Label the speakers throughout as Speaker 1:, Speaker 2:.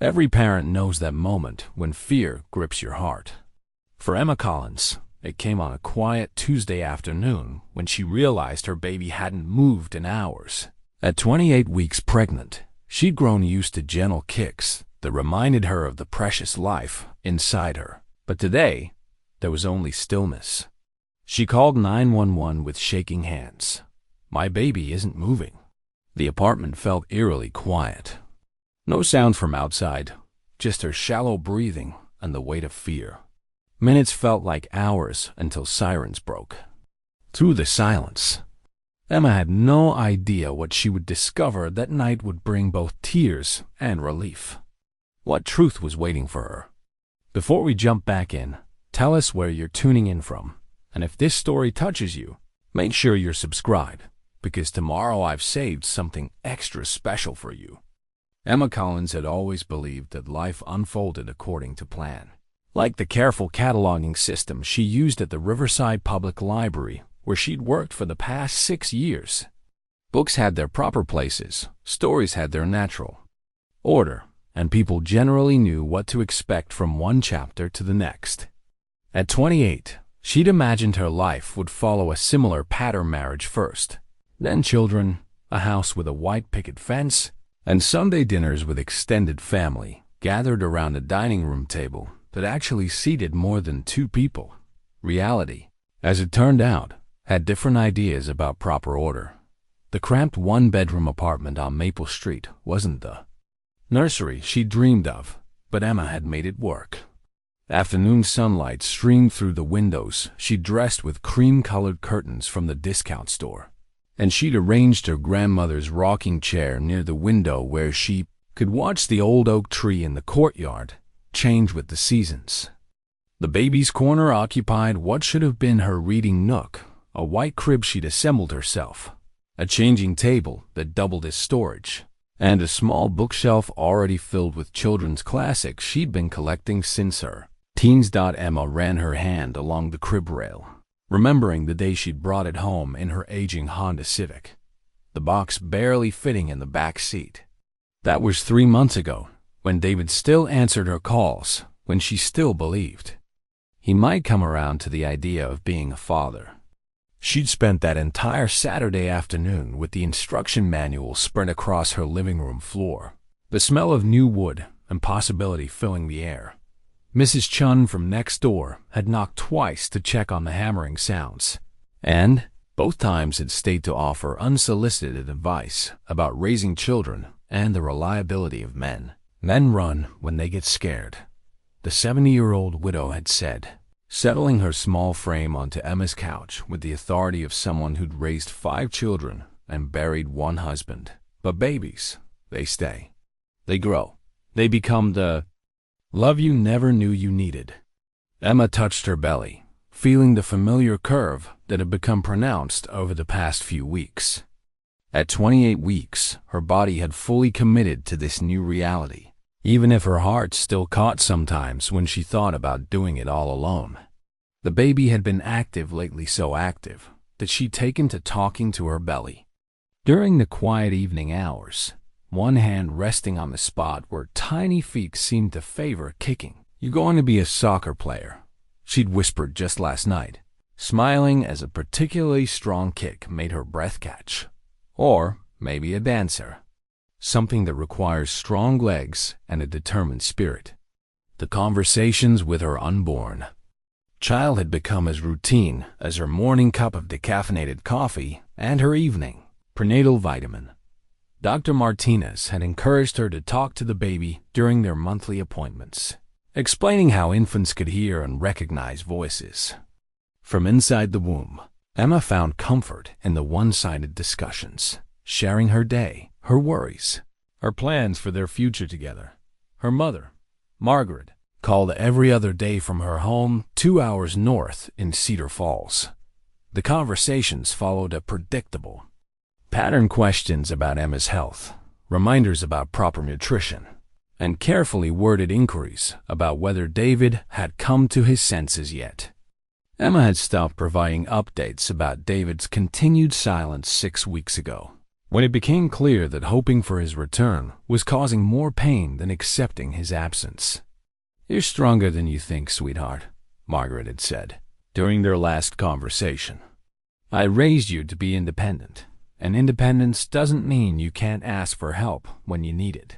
Speaker 1: Every parent knows that moment when fear grips your heart. For Emma Collins, it came on a quiet Tuesday afternoon when she realized her baby hadn't moved in hours. At 28 weeks pregnant, she'd grown used to gentle kicks that reminded her of the precious life inside her. But today, there was only stillness. She called 911 with shaking hands. "My baby isn't moving." The apartment felt eerily quiet. No sound from outside, just her shallow breathing and the weight of fear. Minutes felt like hours until sirens broke. Through the silence, Emma had no idea what she would discover that night would bring both tears and relief. What truth was waiting for her? Before we jump back in, tell us where you're tuning in from. And if this story touches you, make sure you're subscribed, because tomorrow I've saved something extra special for you. Emma Collins had always believed that life unfolded according to plan. Like the careful cataloging system she used at the Riverside Public Library, where she'd worked for the past 6 years. Books had their proper places, stories had their natural order, and people generally knew what to expect from one chapter to the next. At 28, she'd imagined her life would follow a similar pattern: marriage first, then children, a house with a white picket fence, and Sunday dinners with extended family gathered around a dining room table that actually seated more than 2 people. Reality, as it turned out, had different ideas about proper order. The cramped one-bedroom apartment on Maple Street wasn't the nursery she dreamed of, but Emma had made it work. Afternoon sunlight streamed through the windows she'd dressed with cream-colored curtains from the discount store, and she'd arranged her grandmother's rocking chair near the window where she could watch the old oak tree in the courtyard change with the seasons. The baby's corner occupied what should have been her reading nook, a white crib she'd assembled herself, a changing table that doubled as storage, and a small bookshelf already filled with children's classics she'd been collecting since her teens. Emma ran her hand along the crib rail, remembering the day she'd brought it home in her aging Honda Civic, the box barely fitting in the back seat. That was 3 months ago, when David still answered her calls, when she still believed he might come around to the idea of being a father. She'd spent that entire Saturday afternoon with the instruction manual spread across her living room floor, the smell of new wood and possibility filling the air. Mrs. Chun from next door had knocked twice to check on the hammering sounds, and both times had stayed to offer unsolicited advice about raising children and the reliability of men. Men run when they get scared, the 70-year-old widow had said, settling her small frame onto Emma's couch with the authority of someone who'd raised 5 children and buried 1 husband. But babies, they stay. They grow. They become the love you never knew you needed. Emma touched her belly, feeling the familiar curve that had become pronounced over the past few weeks. At 28 weeks, her body had fully committed to this new reality, even if her heart still caught sometimes when she thought about doing it all alone. The baby had been active lately, so active that she'd taken to talking to her belly. During the quiet evening hours, one hand resting on the spot where tiny feet seemed to favor kicking. "You're going to be a soccer player," she'd whispered just last night, smiling as a particularly strong kick made her breath catch. "Or maybe a dancer. Something that requires strong legs and a determined spirit." The conversations with her unborn child had become as routine as her morning cup of decaffeinated coffee and her evening prenatal vitamin. Dr. Martinez had encouraged her to talk to the baby during their monthly appointments, explaining how infants could hear and recognize voices. From inside the womb, Emma found comfort in the one-sided discussions, sharing her day, her worries, her plans for their future together. Her mother, Margaret, called every other day from her home 2 hours north in Cedar Falls. The conversations followed a predictable pattern: questions about Emma's health, reminders about proper nutrition, and carefully worded inquiries about whether David had come to his senses yet. Emma had stopped providing updates about David's continued silence 6 weeks ago. when it became clear that hoping for his return was causing more pain than accepting his absence. "You're stronger than you think, sweetheart," Margaret had said during their last conversation. "I raised you to be independent, and independence doesn't mean you can't ask for help when you need it."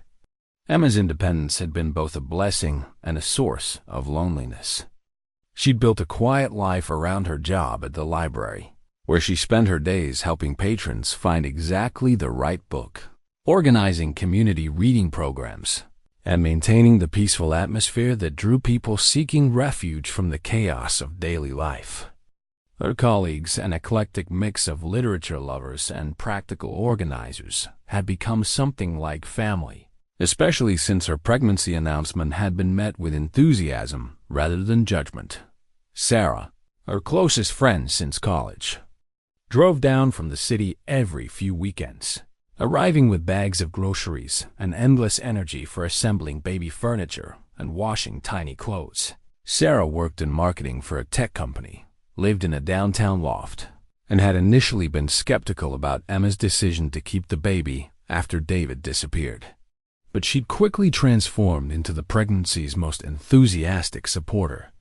Speaker 1: Emma's independence had been both a blessing and a source of loneliness. She'd built a quiet life around her job at the library, where she spent her days helping patrons find exactly the right book, organizing community reading programs, and maintaining the peaceful atmosphere that drew people seeking refuge from the chaos of daily life. Her colleagues, an eclectic mix of literature lovers and practical organizers, had become something like family, especially since her pregnancy announcement had been met with enthusiasm rather than judgment. Sarah, her closest friend since college, drove down from the city every few weekends, arriving with bags of groceries and endless energy for assembling baby furniture and washing tiny clothes. Sarah worked in marketing for a tech company, lived in a downtown loft, and had initially been skeptical about Emma's decision to keep the baby after David disappeared. But she'd quickly transformed into the pregnancy's most enthusiastic supporter,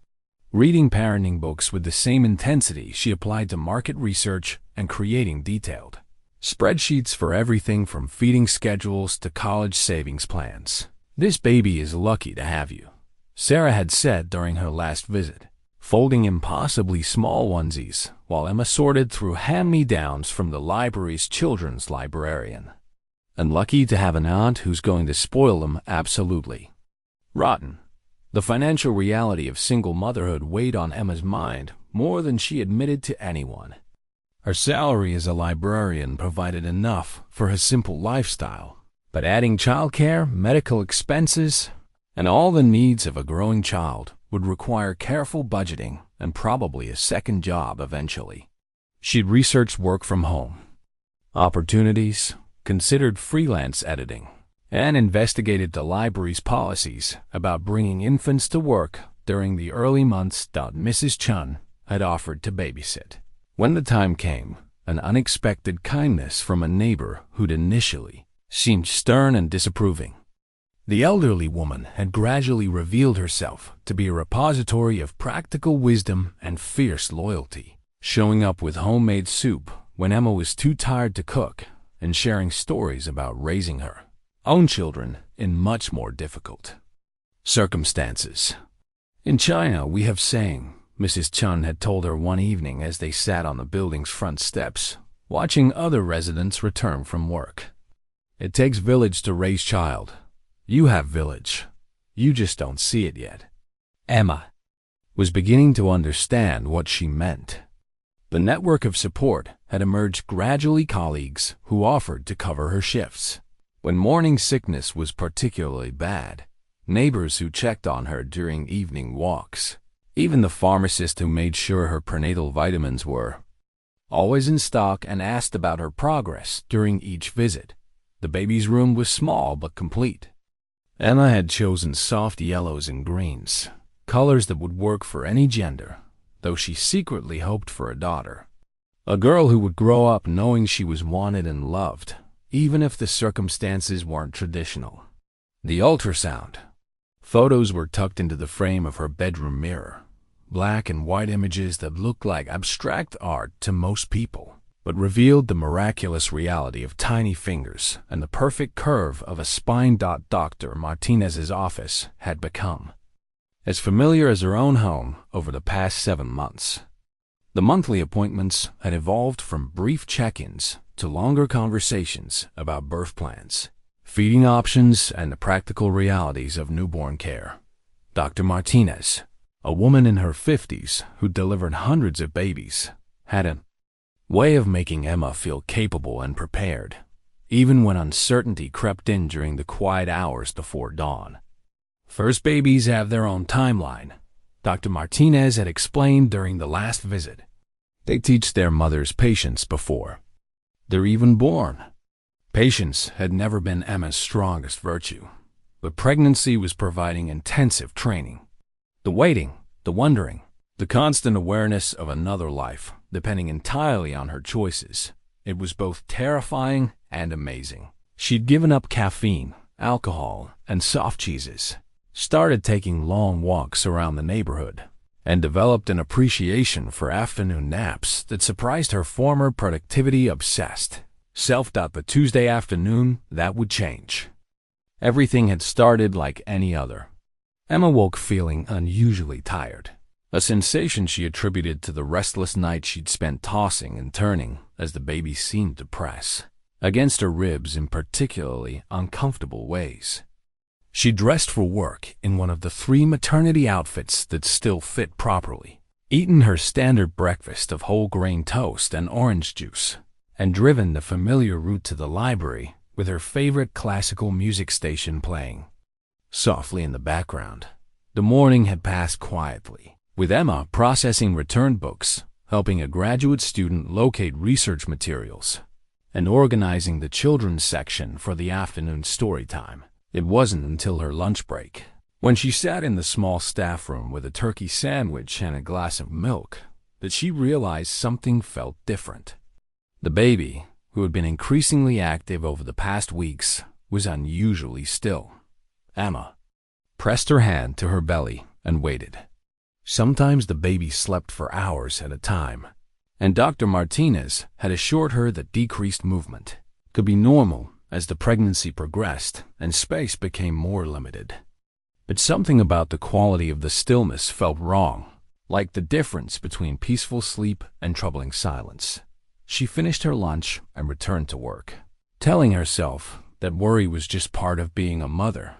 Speaker 1: reading parenting books with the same intensity she applied to market research and creating detailed spreadsheets for everything from feeding schedules to college savings plans. "This baby is lucky to have you," Sarah had said during her last visit, folding impossibly small onesies while Emma sorted through hand-me-downs from the library's children's librarian. "And lucky to have an aunt who's going to spoil them absolutely rotten." The financial reality of single motherhood weighed on Emma's mind more than she admitted to anyone. Her salary as a librarian provided enough for her simple lifestyle, but adding childcare, medical expenses, and all the needs of a growing child would require careful budgeting and probably a second job eventually. She'd researched work from home opportunities, considered freelance editing, and investigated the library's policies about bringing infants to work during the early months that Mrs. Chun had offered to babysit. When the time came, an unexpected kindness from a neighbor who'd initially seemed stern and disapproving. The elderly woman had gradually revealed herself to be a repository of practical wisdom and fierce loyalty, showing up with homemade soup when Emma was too tired to cook and sharing stories about raising her own children in much more difficult circumstances. "In China, we have saying," Mrs. Chun had told her one evening as they sat on the building's front steps, watching other residents return from work. "It takes village to raise child. You have village. You just don't see it yet." Emma was beginning to understand what she meant. The network of support had emerged gradually, colleagues who offered to cover her shifts when morning sickness was particularly bad, neighbors who checked on her during evening walks, even the pharmacist who made sure her prenatal vitamins were always in stock and asked about her progress during each visit. The baby's room was small but complete. Emma had chosen soft yellows and greens, colors that would work for any gender, though she secretly hoped for a daughter. A girl who would grow up knowing she was wanted and loved, even if the circumstances weren't traditional. The ultrasound photos were tucked into the frame of her bedroom mirror, black and white images that looked like abstract art to most people, but revealed the miraculous reality of tiny fingers and the perfect curve of a spine. Dr. Martinez's office had become as familiar as her own home over the past 7 months. The monthly appointments had evolved from brief check-ins to longer conversations about birth plans, feeding options, and the practical realities of newborn care. Dr. Martinez, a woman in her 50s who delivered hundreds of babies, had a way of making Emma feel capable and prepared, even when uncertainty crept in during the quiet hours before dawn. "First babies have their own timeline," Dr. Martinez had explained during the last visit. "They teach their mothers patience before they're even born." Patience had never been Emma's strongest virtue, but pregnancy was providing intensive training. The waiting, the wondering, the constant awareness of another life depending entirely on her choices. It was both terrifying and amazing. She'd given up caffeine, alcohol, and soft cheeses, started taking long walks around the neighborhood, and developed an appreciation for afternoon naps that surprised her former productivity-obsessed self. The Tuesday afternoon, that would change. Everything had started like any other. Emma woke feeling unusually tired, a sensation she attributed to the restless night she'd spent tossing and turning as the baby seemed to press against her ribs in particularly uncomfortable ways. She dressed for work in one of the 3 maternity outfits that still fit properly, eaten her standard breakfast of whole grain toast and orange juice, and driven the familiar route to the library with her favorite classical music station playing softly in the background. The morning had passed quietly, with Emma processing return books, helping a graduate student locate research materials, and organizing the children's section for the afternoon story time. It wasn't until her lunch break, when she sat in the small staff room with a turkey sandwich and a glass of milk, that she realized something felt different. The baby, who had been increasingly active over the past weeks, was unusually still. Emma pressed her hand to her belly and waited. Sometimes the baby slept for hours at a time, and Dr. Martinez had assured her that decreased movement could be normal as the pregnancy progressed and space became more limited. But something about the quality of the stillness felt wrong, like the difference between peaceful sleep and troubling silence. She finished her lunch and returned to work, telling herself that worry was just part of being a mother,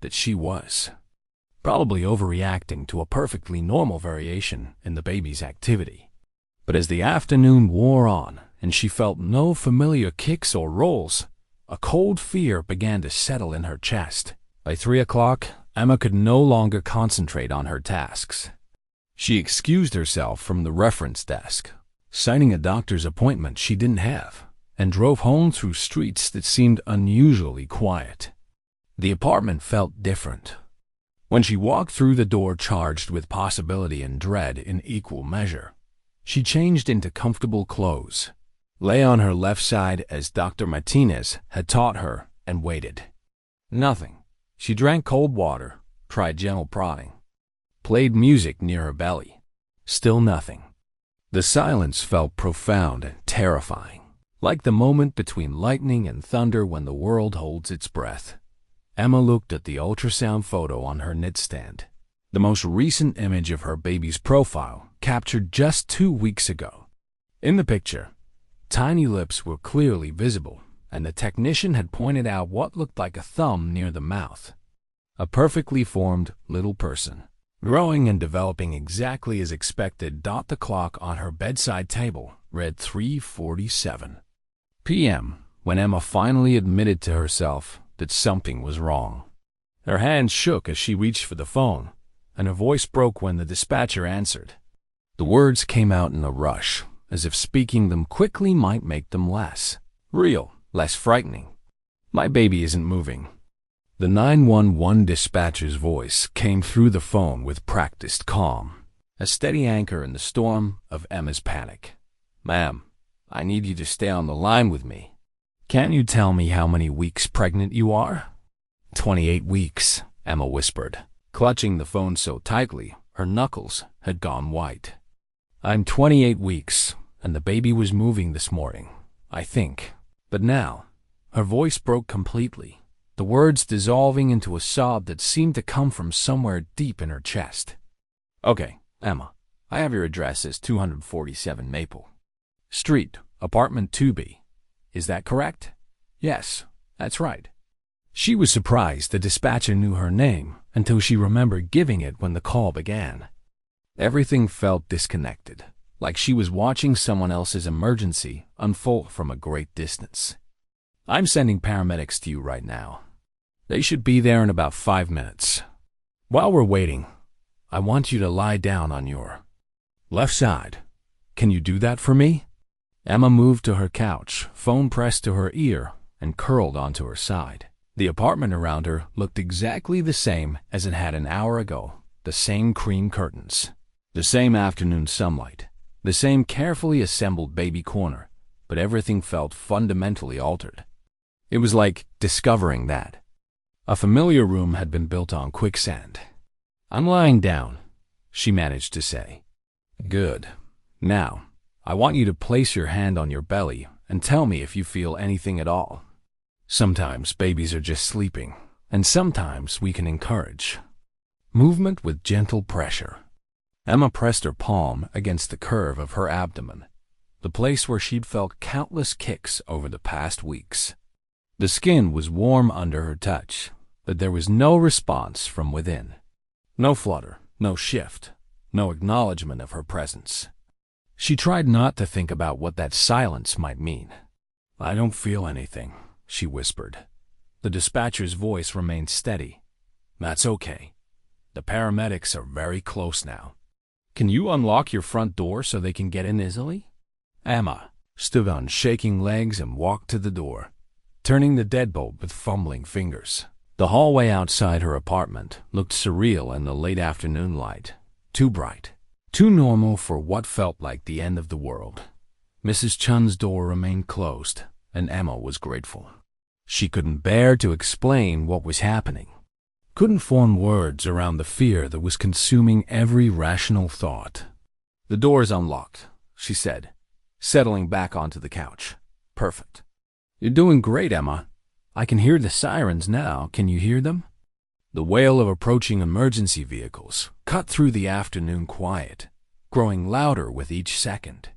Speaker 1: that she was probably overreacting to a perfectly normal variation in the baby's activity. But as the afternoon wore on and she felt no familiar kicks or rolls, a cold fear began to settle in her chest. By 3 o'clock, Emma could no longer concentrate on her tasks. She excused herself from the reference desk, citing a doctor's appointment she didn't have, and drove home through streets that seemed unusually quiet. The apartment felt different. When she walked through the door charged with possibility and dread in equal measure, she changed into comfortable clothes, lay on her left side as Dr. Martinez had taught her, and waited. Nothing. She drank cold water, tried gentle prodding, played music near her belly. Still nothing. The silence felt profound and terrifying, like the moment between lightning and thunder when the world holds its breath. Emma looked at the ultrasound photo on her nightstand, the most recent image of her baby's profile, captured just 2 weeks ago. In the picture, tiny lips were clearly visible, and the technician had pointed out what looked like a thumb near the mouth. A perfectly formed little person, growing and developing exactly as expected. The clock on her bedside table read 3:47 p.m. when Emma finally admitted to herself that something was wrong. Her hands shook as she reached for the phone, and her voice broke when the dispatcher answered. The words came out in a rush, as if speaking them quickly might make them less real, less frightening. "My baby isn't moving." The 911 dispatcher's voice came through the phone with practiced calm, a steady anchor in the storm of Emma's panic. "Ma'am, I need you to stay on the line with me. Can't you tell me how many weeks pregnant you are?" 28 weeks, Emma whispered, clutching the phone so tightly her knuckles had gone white. "I'm 28 weeks, and the baby was moving this morning, I think." But now, her voice broke completely, the words dissolving into a sob that seemed to come from somewhere deep in her chest. "Okay, Emma, I have your address as 247 Maple Street, apartment 2B. Is that correct?" "Yes, that's right." She was surprised the dispatcher knew her name until she remembered giving it when the call began. Everything felt disconnected, like she was watching someone else's emergency unfold from a great distance. "I'm sending paramedics to you right now. They should be there in about 5 minutes. While we're waiting, I want you to lie down on your left side. Can you do that for me?" Emma moved to her couch, phone pressed to her ear, and curled onto her side. The apartment around her looked exactly the same as it had an hour ago, the same cream curtains, the same afternoon sunlight, the same carefully assembled baby corner, but everything felt fundamentally altered. It was like discovering that a familiar room had been built on quicksand. "I'm lying down," she managed to say. "Good. Now, I want you to place your hand on your belly and tell me if you feel anything at all. Sometimes babies are just sleeping, and sometimes we can encourage movement with gentle pressure." Emma pressed her palm against the curve of her abdomen, the place where she'd felt countless kicks over the past weeks. The skin was warm under her touch, but there was no response from within. No flutter, no shift, no acknowledgement of her presence. She tried not to think about what that silence might mean. "I don't feel anything," she whispered. The dispatcher's voice remained steady. "That's okay. The paramedics are very close now. Can you unlock your front door so they can get in easily?" Emma stood on shaking legs and walked to the door, turning the deadbolt with fumbling fingers. The hallway outside her apartment looked surreal in the late afternoon light, too bright, too normal for what felt like the end of the world. Mrs. Chun's door remained closed, and Emma was grateful. She couldn't bear to explain what was happening, couldn't form words around the fear that was consuming every rational thought. "The door is unlocked," she said, settling back onto the couch. "Perfect. You're doing great, Emma. I can hear the sirens now. Can you hear them?" The wail of approaching emergency vehicles cut through the afternoon quiet, growing louder with each second.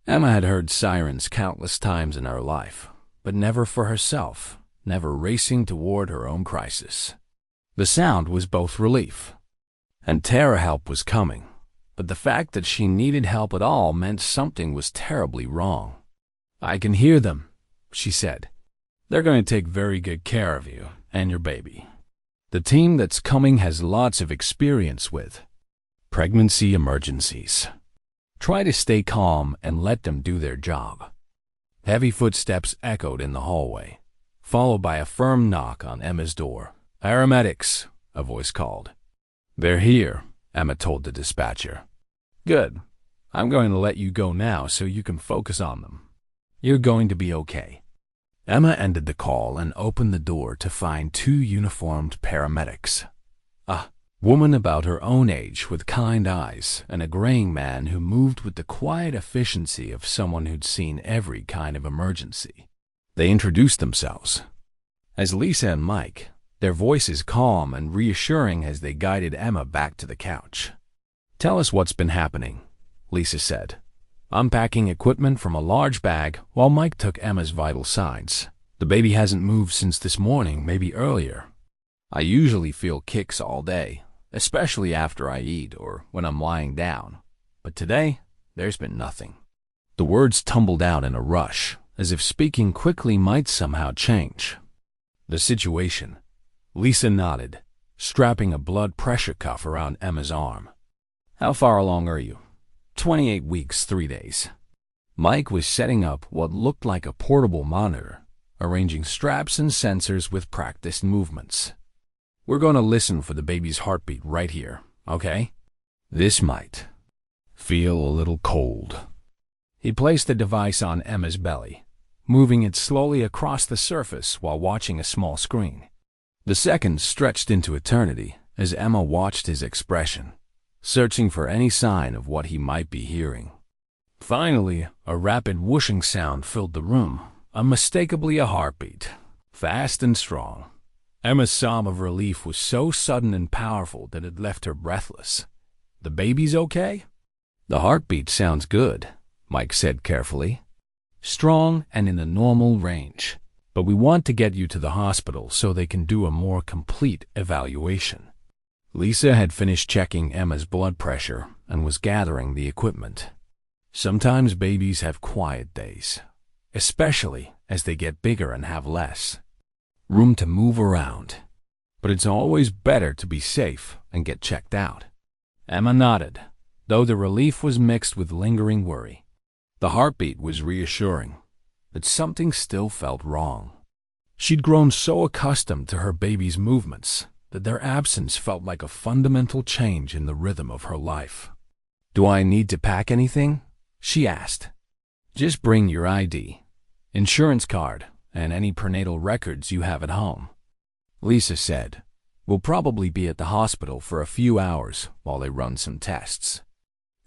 Speaker 1: Emma had heard sirens countless times in her life, but never for herself, never racing toward her own crisis. The sound was both relief, and terror help was coming, but the fact that she needed help at all meant something was terribly wrong. "I can hear them," she said. "They're going to take very good care of you and your baby. The team that's coming has lots of experience with pregnancy emergencies. Try to stay calm and let them do their job." Heavy footsteps echoed in the hallway, followed by a firm knock on Emma's door. "Paramedics," a voice called. "They're here," Emma told the dispatcher. "Good. I'm going to let you go now so you can focus on them. You're going to be okay." Emma ended the call and opened the door to find two uniformed paramedics. A woman about her own age with kind eyes and a graying man who moved with the quiet efficiency of someone who'd seen every kind of emergency. They introduced themselves as Lisa and Mike, their voices calm and reassuring as they guided Emma back to the couch. "Tell us what's been happening," Lisa said, unpacking equipment from a large bag while Mike took Emma's vital signs. "The baby hasn't moved since this morning, maybe earlier. I usually feel kicks all day, especially after I eat or when I'm lying down. But today, there's been nothing." The words tumbled out in a rush, as if speaking quickly might somehow change the situation. Lisa nodded, strapping a blood pressure cuff around Emma's arm. "How far along are you?" 28 weeks, 3 days. Mike was setting up what looked like a portable monitor, arranging straps and sensors with practiced movements. "We're going to listen for the baby's heartbeat right here, okay? This might feel a little cold." He placed the device on Emma's belly, moving it slowly across the surface while watching a small screen. The seconds stretched into eternity as Emma watched his expression, searching for any sign of what he might be hearing. Finally, a rapid whooshing sound filled the room, unmistakably a heartbeat, fast and strong. Emma's sob of relief was so sudden and powerful that it left her breathless. "The baby's okay?" "The heartbeat sounds good," Mike said carefully. "Strong and in the normal range. But we want to get you to the hospital so they can do a more complete evaluation." Lisa had finished checking Emma's blood pressure and was gathering the equipment. Sometimes babies have quiet days, especially as they get bigger and have less room to move around. But it's always better to be safe and get checked out. Emma nodded, though the relief was mixed with lingering worry. The heartbeat was reassuring, but something still felt wrong. She'd grown so accustomed to her baby's movements that their absence felt like a fundamental change in the rhythm of her life. "Do I need to pack anything?" she asked. "Just bring your ID, insurance card, and any prenatal records you have at home. Lisa said, "We'll probably be at the hospital for a few hours while they run some tests."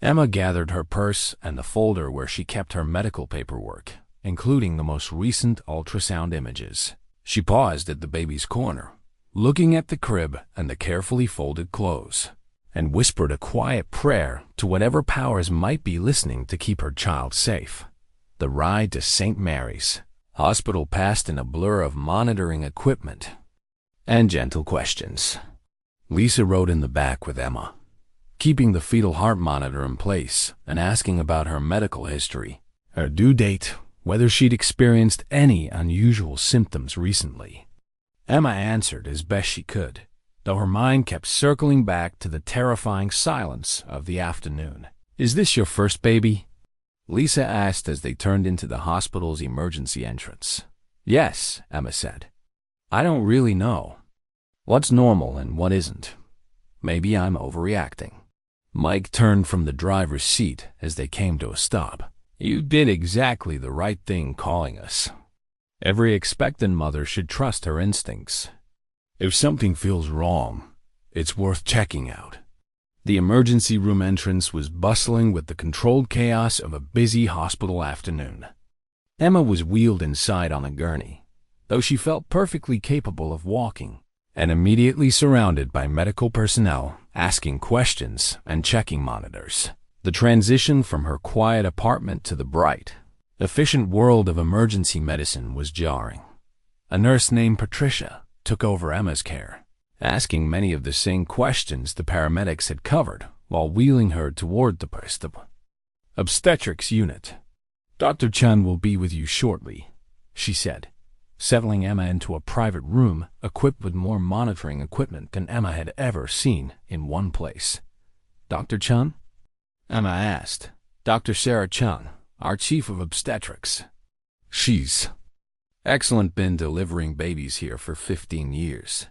Speaker 1: Emma gathered her purse and the folder where she kept her medical paperwork, including the most recent ultrasound images. She paused at the baby's corner, looking at the crib and the carefully folded clothes, and whispered a quiet prayer to whatever powers might be listening to keep her child safe. The ride to St. Mary's Hospital passed in a blur of monitoring equipment and gentle questions. Lisa rode in the back with Emma, keeping the fetal heart monitor in place and asking about her medical history, her due date, whether she'd experienced any unusual symptoms recently. Emma answered as best she could, though her mind kept circling back to the terrifying silence of the afternoon. "Is this your first baby?" Lisa asked as they turned into the hospital's emergency entrance. "Yes," Emma said. "I don't really know what's normal and what isn't. Maybe I'm overreacting." Mike turned from the driver's seat as they came to a stop. "You did exactly the right thing calling us. Every expectant mother should trust her instincts. If something feels wrong, it's worth checking out." The emergency room entrance was bustling with the controlled chaos of a busy hospital afternoon. Emma was wheeled inside on a gurney, though she felt perfectly capable of walking, and immediately surrounded by medical personnel asking questions and checking monitors. The transition from her quiet apartment to the bright, efficient world of emergency medicine was jarring. A nurse named Patricia took over Emma's care, asking many of the same questions the paramedics had covered while wheeling her toward the obstetrics unit. "Dr. Chen will be with you shortly," she said, settling Emma into a private room equipped with more monitoring equipment than Emma had ever seen in one place. "Dr. Chen?" Emma asked. "Dr. Sarah Chen, our chief of obstetrics. She's excellent, been delivering babies here for 15 years.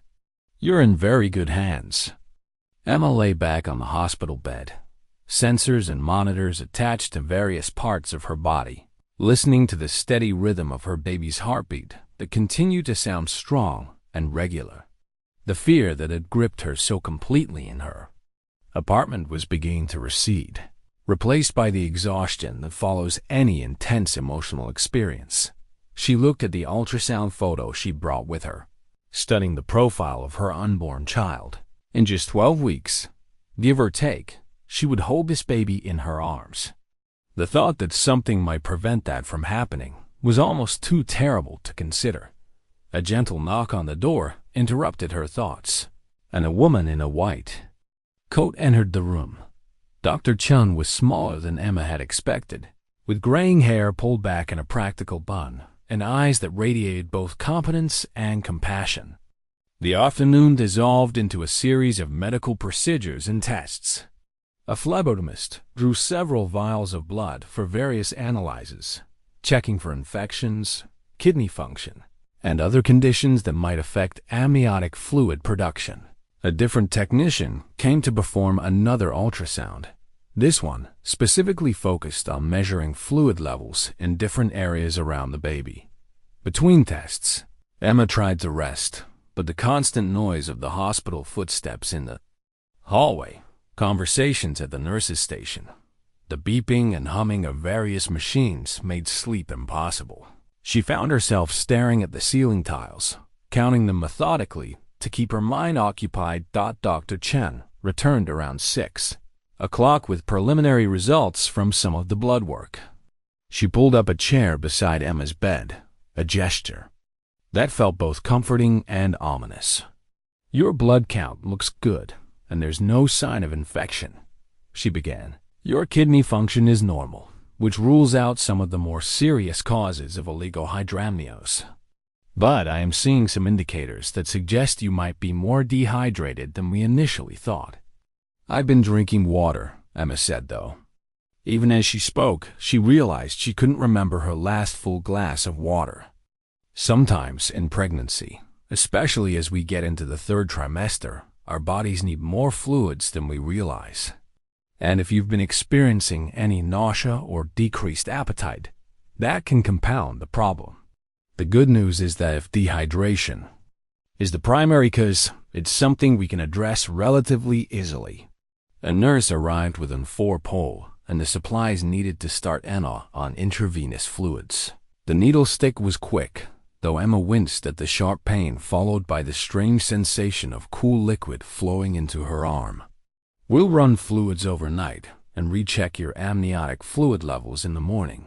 Speaker 1: You're in very good hands." Emma lay back on the hospital bed, sensors and monitors attached to various parts of her body, listening to the steady rhythm of her baby's heartbeat that continued to sound strong and regular. The fear that had gripped her so completely in her apartment was beginning to recede, replaced by the exhaustion that follows any intense emotional experience. She looked at the ultrasound photo she brought with her, studying the profile of her unborn child. In just 12 weeks, give or take, she would hold this baby in her arms. The thought that something might prevent that from happening was almost too terrible to consider. A gentle knock on the door interrupted her thoughts, and a woman in a white coat entered the room. Dr. Chen was smaller than Emma had expected, with graying hair pulled back in a practical bun and eyes that radiated both competence and compassion. The afternoon dissolved into a series of medical procedures and tests. A phlebotomist drew several vials of blood for various analyses, checking for infections, kidney function, and other conditions that might affect amniotic fluid production. A different technician came to perform another ultrasound, this one specifically focused on measuring fluid levels in different areas around the baby. Between tests, Emma tried to rest, but the constant noise of the hospital footsteps in the hallway, conversations at the nurse's station, the beeping and humming of various machines made sleep impossible. She found herself staring at the ceiling tiles, counting them methodically to keep her mind occupied. Dr. Chen returned around 6 o'clock with preliminary results from some of the blood work. She pulled up a chair beside Emma's bed, a gesture that felt both comforting and ominous. "Your blood count looks good, and there's no sign of infection," she began. "Your kidney function is normal, which rules out some of the more serious causes of oligohydramnios. But I am seeing some indicators that suggest you might be more dehydrated than we initially thought." "I've been drinking water," Emma said, though. Even as she spoke, she realized she couldn't remember her last full glass of water. Sometimes in pregnancy, especially as we get into the 3rd trimester, our bodies need more fluids than we realize. And if you've been experiencing any nausea or decreased appetite, that can compound the problem. The good news is that if dehydration is the primary cause, it's something we can address relatively easily. A nurse arrived within 4 pole, and the supplies needed to start Emma on intravenous fluids. The needle stick was quick, though Emma winced at the sharp pain followed by the strange sensation of cool liquid flowing into her arm. We'll run fluids overnight and recheck your amniotic fluid levels in the morning,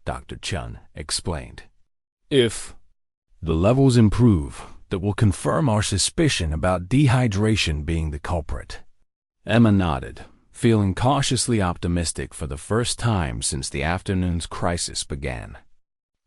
Speaker 1: Dr. Chun explained. If the levels improve, that will confirm our suspicion about dehydration being the culprit. Emma nodded, feeling cautiously optimistic for the first time since the afternoon's crisis began.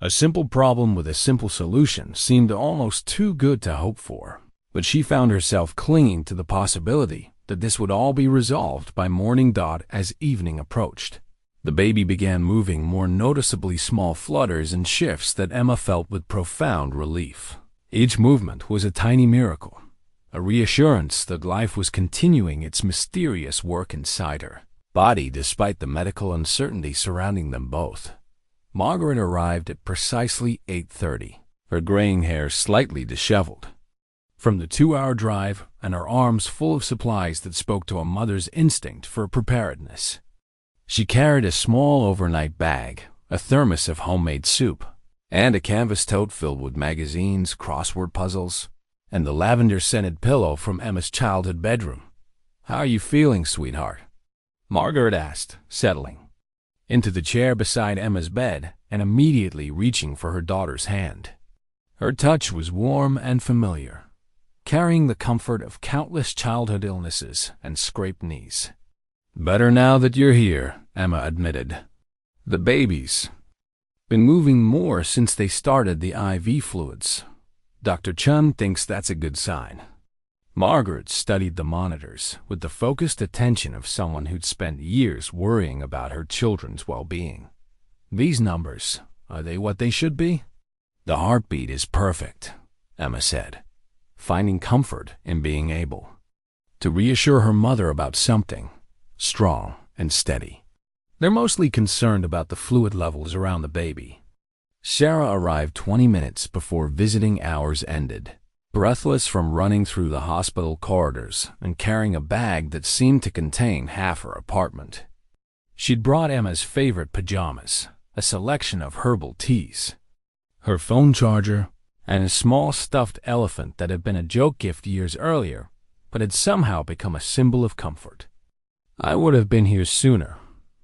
Speaker 1: A simple problem with a simple solution seemed almost too good to hope for, but she found herself clinging to the possibility that this would all be resolved by morning as evening approached. The baby began moving more noticeably small flutters and shifts that Emma felt with profound relief. Each movement was a tiny miracle, a reassurance that life was continuing its mysterious work inside her body despite the medical uncertainty surrounding them both. Margaret arrived at precisely 8:30, her graying hair slightly disheveled from the 2-hour drive and her arms full of supplies that spoke to a mother's instinct for preparedness. She carried a small overnight bag, a thermos of homemade soup, and a canvas tote filled with magazines, crossword puzzles, and the lavender-scented pillow from Emma's childhood bedroom. "How are you feeling, sweetheart?" Margaret asked, settling into the chair beside Emma's bed and immediately reaching for her daughter's hand. Her touch was warm and familiar, carrying the comfort of countless childhood illnesses and scraped knees. "Better now that you're here," Emma admitted. "The baby's been moving more since they started the IV fluids. Dr. Chun thinks that's a good sign." Margaret studied the monitors with the focused attention of someone who'd spent years worrying about her children's well-being. "These numbers, are they what they should be?" "The heartbeat is perfect," Emma said, finding comfort in being able to reassure her mother about something strong and steady. "They're mostly concerned about the fluid levels around the baby." Sarah arrived 20 minutes before visiting hours ended, breathless from running through the hospital corridors and carrying a bag that seemed to contain half her apartment. She'd brought Emma's favorite pajamas, a selection of herbal teas, her phone charger, and a small stuffed elephant that had been a joke gift years earlier, but had somehow become a symbol of comfort. "I would have been here sooner,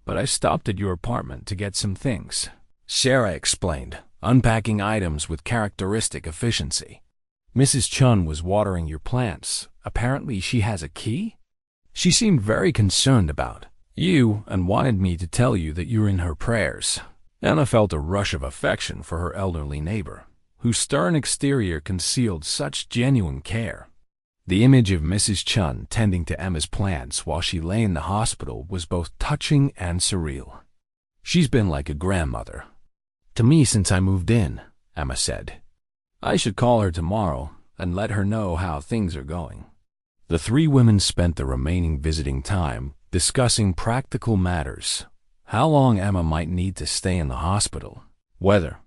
Speaker 1: but I stopped at your apartment to get some things," Sarah explained, unpacking items with characteristic efficiency. "Mrs. Chun was watering your plants. Apparently she has a key? She seemed very concerned about you and wanted me to tell you that you're in her prayers." Anna felt a rush of affection for her elderly neighbor, whose stern exterior concealed such genuine care. The image of Mrs. Chun tending to Emma's plants while she lay in the hospital was both touching and surreal. "She's been like a grandmother to me since I moved in," Emma said. "I should call her tomorrow and let her know how things are going." The 3 women spent the remaining visiting time discussing practical matters: how long Emma might need to stay in the hospital, whether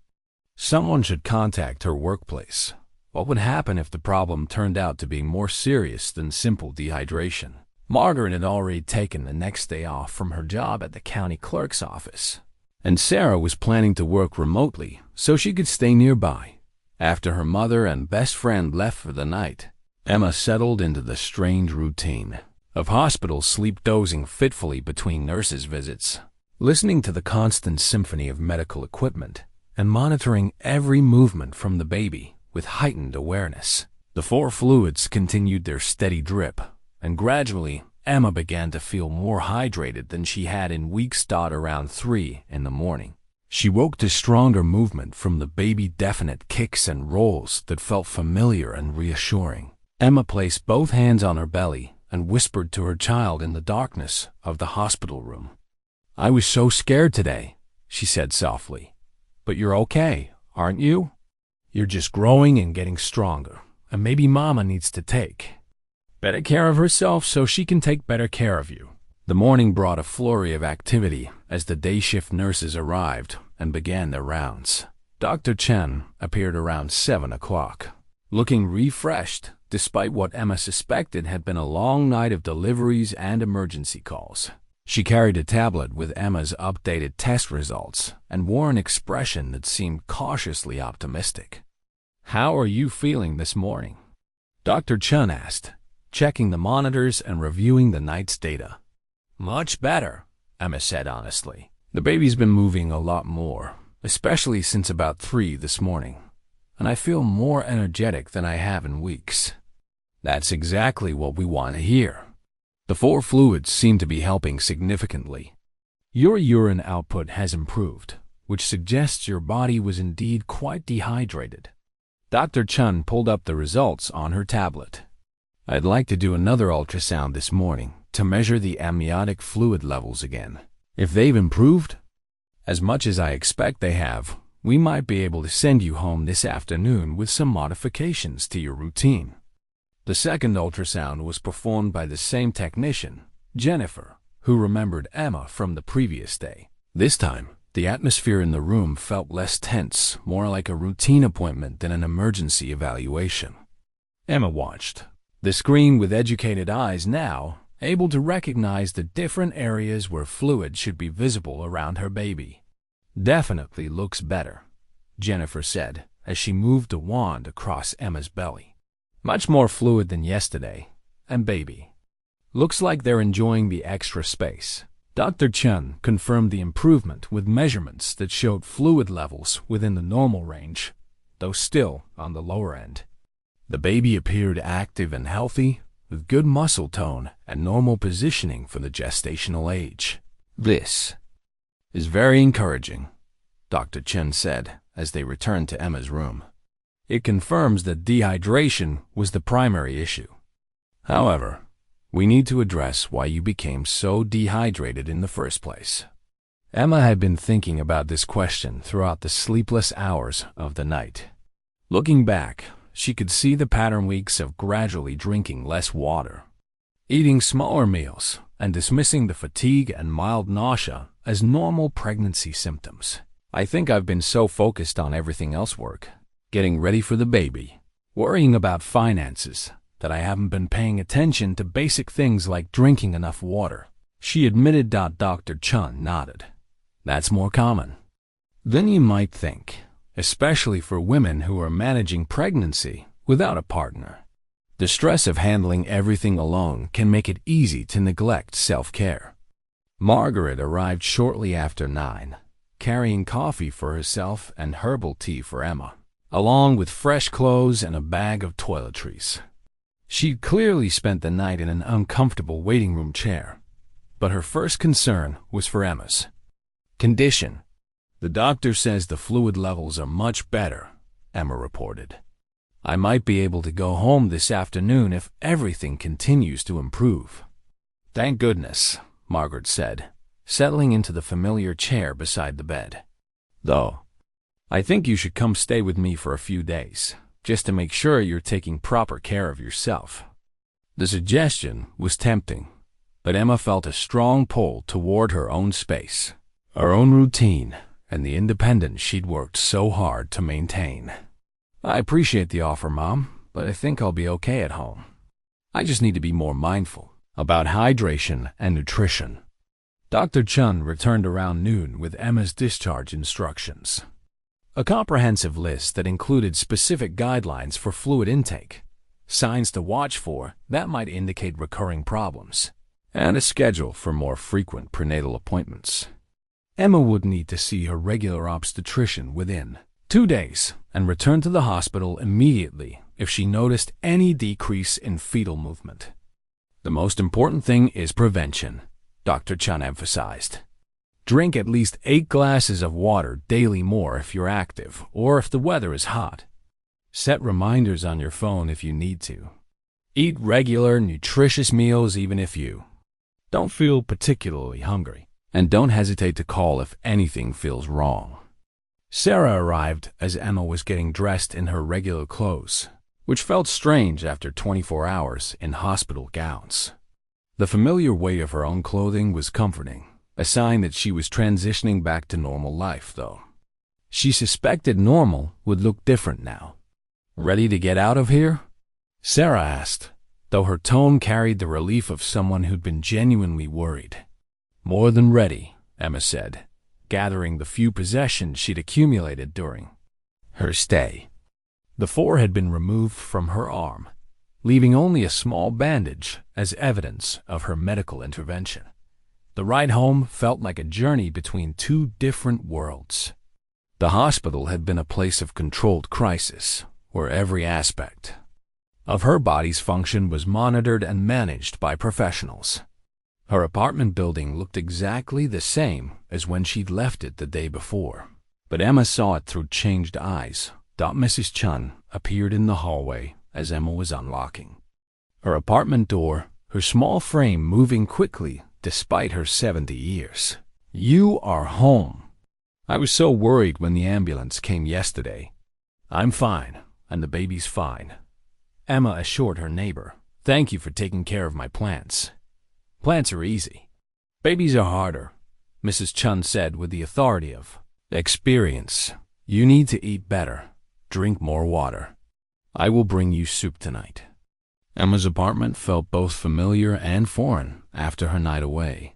Speaker 1: someone should contact her workplace, what would happen if the problem turned out to be more serious than simple dehydration. Margaret had already taken the next day off from her job at the county clerk's office, and Sarah was planning to work remotely so she could stay nearby. After her mother and best friend left for the night, Emma settled into the strange routine of hospital sleep, dozing fitfully between nurses' visits, listening to the constant symphony of medical equipment, and monitoring every movement from the baby with heightened awareness. The 4 fluids continued their steady drip, and gradually Emma began to feel more hydrated than she had in weeks. Around 3 in the morning, she woke to stronger movement from the baby, definite kicks and rolls that felt familiar and reassuring. Emma placed both hands on her belly and whispered to her child in the darkness of the hospital room. "I was so scared today," she said softly. "But you're okay, aren't you? You're just growing and getting stronger, and maybe Mama needs to take better care of herself so she can take better care of you." The morning brought a flurry of activity as the day shift nurses arrived and began their rounds. Dr. Chen appeared around 7 o'clock, looking refreshed despite what Emma suspected had been a long night of deliveries and emergency calls. She carried a tablet with Emma's updated test results and wore an expression that seemed cautiously optimistic. "How are you feeling this morning?" Dr. Chen asked, checking the monitors and reviewing the night's data. "Much better," Emma said honestly. "The baby's been moving a lot more, especially since about 3 this morning, and I feel more energetic than I have in weeks." "That's exactly what we want to hear." The 4 fluids seem to be helping significantly. Your urine output has improved, which suggests your body was indeed quite dehydrated. Dr. Chen pulled up the results on her tablet. "I'd like to do another ultrasound this morning to measure the amniotic fluid levels again. If they've improved, as much as I expect they have, we might be able to send you home this afternoon with some modifications to your routine." The second ultrasound was performed by the same technician, Jennifer, who remembered Emma from the previous day. This time, the atmosphere in the room felt less tense, more like a routine appointment than an emergency evaluation. Emma watched the screen with educated eyes now, able to recognize the different areas where fluid should be visible around her baby. "Definitely looks better," Jennifer said as she moved a wand across Emma's belly. "Much more fluid than yesterday, and baby looks like they're enjoying the extra space." Dr. Chen confirmed the improvement with measurements that showed fluid levels within the normal range, though still on the lower end. The baby appeared active and healthy, with good muscle tone and normal positioning for the gestational age. "This is very encouraging," Dr. Chen said as they returned to Emma's room. "It confirms that dehydration was the primary issue. However, we need to address why you became so dehydrated in the first place." Emma had been thinking about this question throughout the sleepless hours of the night. Looking back, she could see the pattern weeks of gradually drinking less water, eating smaller meals, and dismissing the fatigue and mild nausea as normal pregnancy symptoms. "I think I've been so focused on everything else work, getting ready for the baby, worrying about finances, that I haven't been paying attention to basic things like drinking enough water," she admitted. Dr. Chen nodded. "That's more common than you might think, especially for women who are managing pregnancy without a partner. The stress of handling everything alone can make it easy to neglect self-care." Margaret arrived shortly after 9, carrying coffee for herself and herbal tea for Emma, along with fresh clothes and a bag of toiletries. She'd clearly spent the night in an uncomfortable waiting room chair, but her first concern was for Emma's condition. "The doctor says the fluid levels are much better," Emma reported. "I might be able to go home this afternoon if everything continues to improve." "Thank goodness," Margaret said, settling into the familiar chair beside the bed. "Though, I think you should come stay with me for a few days, just to make sure you're taking proper care of yourself." The suggestion was tempting, but Emma felt a strong pull toward her own space, her own routine, and the independence she'd worked so hard to maintain. "I appreciate the offer, Mom, but I think I'll be okay at home. I just need to be more mindful about hydration and nutrition." Dr. Chen returned around noon with Emma's discharge instructions, a comprehensive list that included specific guidelines for fluid intake, signs to watch for that might indicate recurring problems, and a schedule for more frequent prenatal appointments. Emma would need to see her regular obstetrician within 2 days and return to the hospital immediately if she noticed any decrease in fetal movement. "The most important thing is prevention," Dr. Chen emphasized. "Drink at least 8 glasses of water daily more if you're active or if the weather is hot. Set reminders on your phone if you need to. Eat regular, nutritious meals even if you don't feel particularly hungry. And don't hesitate to call if anything feels wrong." Sarah arrived as Emma was getting dressed in her regular clothes, which felt strange after 24 hours in hospital gowns. The familiar weight of her own clothing was comforting, a sign that she was transitioning back to normal life, though. She suspected normal would look different now. "Ready to get out of here?" Sarah asked, though her tone carried the relief of someone who'd been genuinely worried. "More than ready," Emma said, gathering the few possessions she'd accumulated during her stay. The 4 had been removed from her arm, leaving only a small bandage as evidence of her medical intervention. The ride home felt like a journey between 2 different worlds. The hospital had been a place of controlled crisis, where every aspect of her body's function was monitored and managed by professionals. Her apartment building looked exactly the same as when she'd left it the day before, but Emma saw it through changed eyes. Mrs. Chun appeared in the hallway as Emma was unlocking her apartment door, her small frame moving quickly despite her 70 years. "You are home. I was so worried when the ambulance came yesterday." "I'm fine, and the baby's fine," Emma assured her neighbor. "Thank you for taking care of my plants." "Plants are easy. Babies are harder," Mrs. Chun said with the authority of experience. "You need to eat better. Drink more water. I will bring you soup tonight." Emma's apartment felt both familiar and foreign after her night away.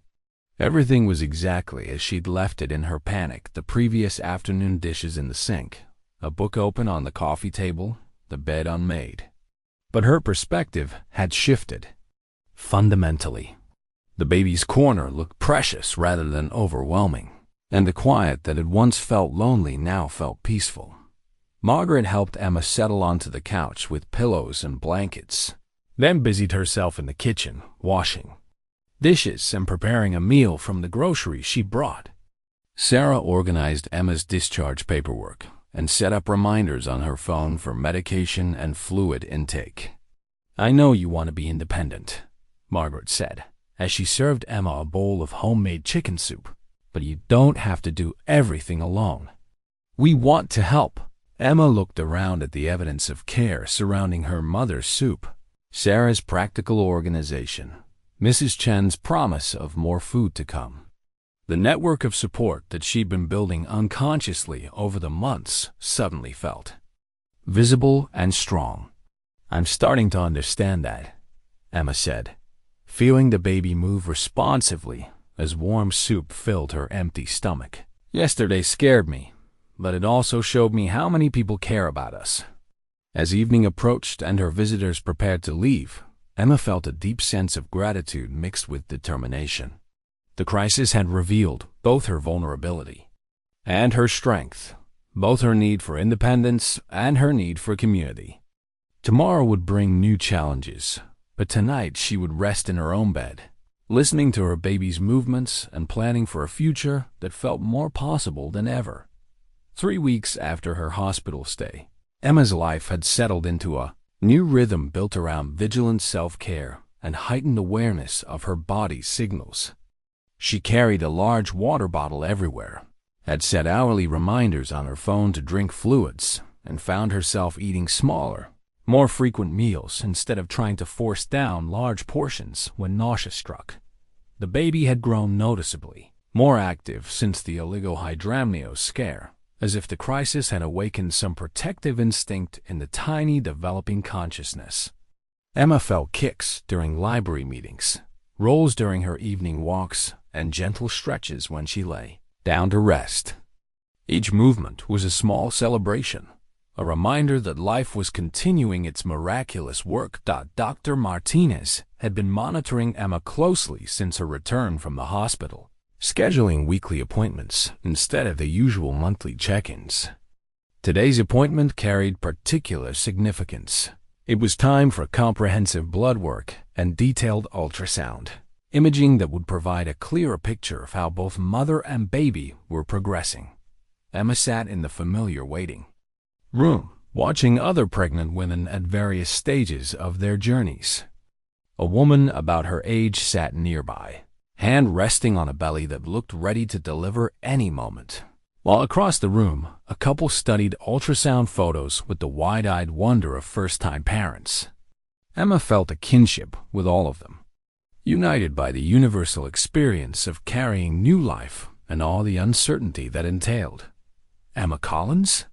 Speaker 1: Everything was exactly as she'd left it in her panic the previous afternoon: dishes in the sink, a book open on the coffee table, the bed unmade. But her perspective had shifted fundamentally. The baby's corner looked precious rather than overwhelming, and the quiet that had once felt lonely now felt peaceful. Margaret helped Emma settle onto the couch with pillows and blankets, then busied herself in the kitchen, washing dishes and preparing a meal from the groceries she brought. Sarah organized Emma's discharge paperwork and set up reminders on her phone for medication and fluid intake. "I know you want to be independent," Margaret said, as she served Emma a bowl of homemade chicken soup, "but you don't have to do everything alone. We want to help." Emma looked around at the evidence of care surrounding her mother's soup, Sarah's practical organization, Mrs. Chen's promise of more food to come. The network of support that she'd been building unconsciously over the months suddenly felt visible and strong. "I'm starting to understand that," Emma said, feeling the baby move responsively as warm soup filled her empty stomach. "Yesterday scared me, but it also showed me how many people care about us." As evening approached and her visitors prepared to leave, Emma felt a deep sense of gratitude mixed with determination. The crisis had revealed both her vulnerability and her strength, both her need for independence and her need for community. Tomorrow would bring new challenges, but tonight she would rest in her own bed, listening to her baby's movements and planning for a future that felt more possible than ever. 3 weeks after her hospital stay, Emma's life had settled into a new rhythm built around vigilant self-care and heightened awareness of her body's signals. She carried a large water bottle everywhere, had set hourly reminders on her phone to drink fluids, and found herself eating smaller, more frequent meals instead of trying to force down large portions when nausea struck. The baby had grown noticeably more active since the oligohydramnios scare, as if the crisis had awakened some protective instinct in the tiny developing consciousness. Emma felt kicks during library meetings, rolls during her evening walks, and gentle stretches when she lay down to rest. Each movement was a small celebration, a reminder that life was continuing its miraculous work. Dr. Martinez had been monitoring Emma closely since her return from the hospital, scheduling weekly appointments instead of the usual monthly check-ins. Today's appointment carried particular significance. It was time for comprehensive blood work and detailed ultrasound, imaging that would provide a clearer picture of how both mother and baby were progressing. Emma sat in the familiar waiting room, watching other pregnant women at various stages of their journeys. A woman about her age sat nearby, hand resting on a belly that looked ready to deliver any moment, while across the room, a couple studied ultrasound photos with the wide-eyed wonder of first-time parents. Emma felt a kinship with all of them, united by the universal experience of carrying new life and all the uncertainty that entailed. Emma Collins?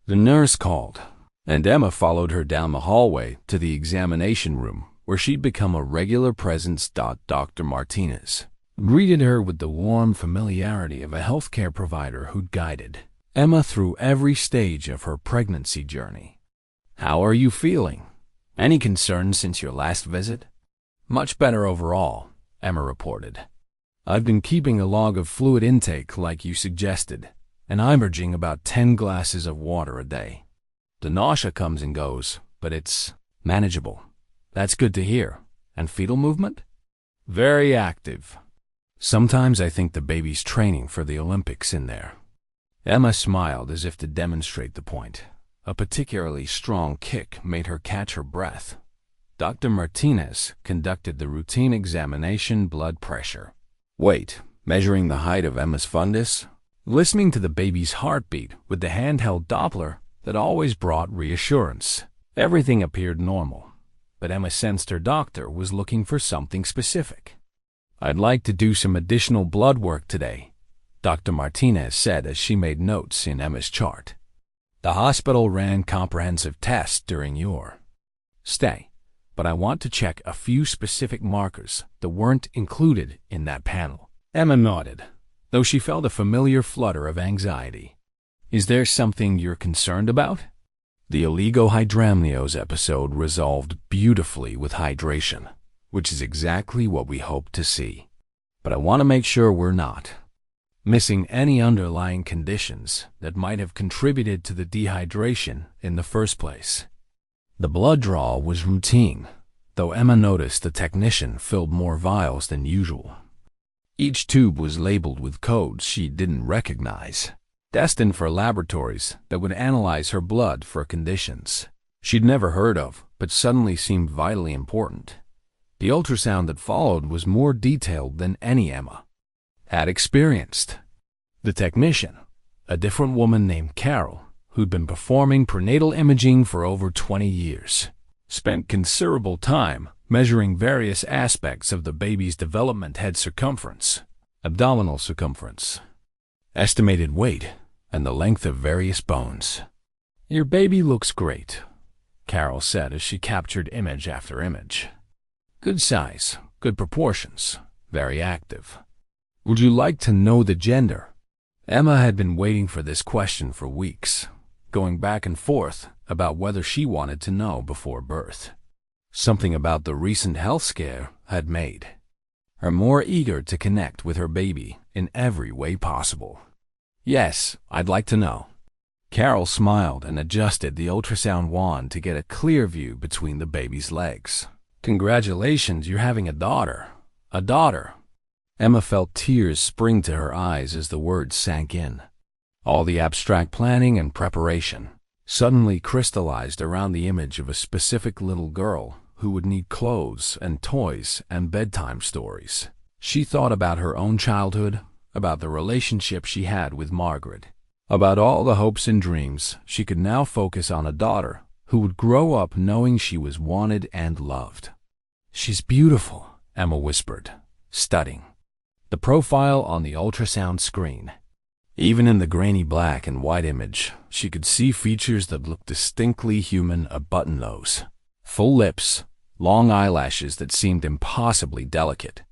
Speaker 1: The nurse called, and Emma followed her down the hallway to the examination room, where she'd become a regular presence. Dr. Martinez greeted her with the warm familiarity of a healthcare provider who'd guided Emma through every stage of her pregnancy journey. "How are you feeling? Any concerns since your last visit?" "Much better overall," Emma reported. "I've been keeping a log of fluid intake like you suggested, and I'm averaging about 10 glasses of water a day. The nausea comes and goes, but it's manageable." "That's good to hear. And fetal movement?" "Very active. Sometimes I think the baby's training for the Olympics in there." Emma smiled as if to demonstrate the point. A particularly strong kick made her catch her breath. Dr. Martinez conducted the routine examination. Blood pressure. Weight, measuring the height of Emma's fundus. Listening to the baby's heartbeat with the handheld Doppler that always brought reassurance. Everything appeared normal, but Emma sensed her doctor was looking for something specific. "I'd like to do some additional blood work today," Dr. Martinez said as she made notes in Emma's chart. "The hospital ran comprehensive tests during your stay, but I want to check a few specific markers that weren't included in that panel." Emma nodded, though she felt a familiar flutter of anxiety. "Is there something you're concerned about?" The oligohydramnios episode resolved beautifully with hydration, which is exactly what we hope to see. But I want to make sure we're not missing any underlying conditions that might have contributed to the dehydration in the first place. The blood draw was routine, though Emma noticed the technician filled more vials than usual. Each tube was labeled with codes she didn't recognize, destined for laboratories that would analyze her blood for conditions she'd never heard of but suddenly seemed vitally important. The ultrasound that followed was more detailed than any Emma had experienced. The technician, a different woman named Carol, who'd been performing prenatal imaging for over 20 years, spent considerable time measuring various aspects of the baby's development: head circumference, abdominal circumference, estimated weight, and the length of various bones. "Your baby looks great," Carol said as she captured image after image. "Good size, good proportions, very active. Would you like to know the gender?" Emma had been waiting for this question for weeks, going back and forth about whether she wanted to know before birth. Something about the recent health scare had made her more eager to connect with her baby in every way possible. "Yes, I'd like to know." Carol smiled and adjusted the ultrasound wand to get a clear view between the baby's legs. "Congratulations, you're having a daughter." "A daughter." Emma felt tears spring to her eyes as the words sank in. All the abstract planning and preparation suddenly crystallized around the image of a specific little girl who would need clothes and toys and bedtime stories. She thought about her own childhood, about the relationship she had with Margaret, about all the hopes and dreams she could now focus on a daughter who would grow up knowing she was wanted and loved. "She's beautiful," Emma whispered, studying the profile on the ultrasound screen. Even in the grainy black and white image, she could see features that looked distinctly human: a button nose, full lips, long eyelashes that seemed impossibly delicate.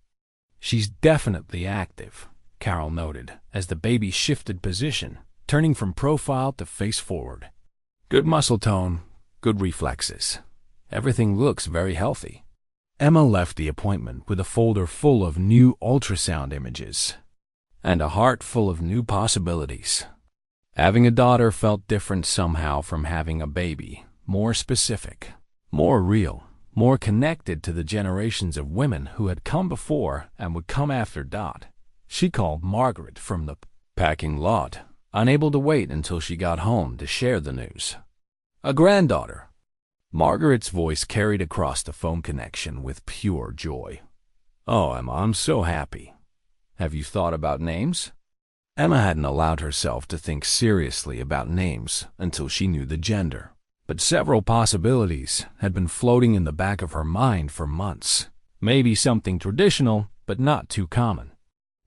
Speaker 1: "She's definitely active," Carol noted as the baby shifted position, turning from profile to face forward. "Good muscle tone, good reflexes. Everything looks very healthy." Emma left the appointment with a folder full of new ultrasound images and a heart full of new possibilities. Having a daughter felt different somehow from having a baby, more specific, more real, more connected to the generations of women who had come before and would come after Dot. She called Margaret from the packing lot, unable to wait until she got home to share the news. "A granddaughter." Margaret's voice carried across the phone connection with pure joy. "Oh, Emma, I'm so happy. Have you thought about names?" Emma hadn't allowed herself to think seriously about names until she knew the gender, but several possibilities had been floating in the back of her mind for months. Maybe something traditional, but not too common.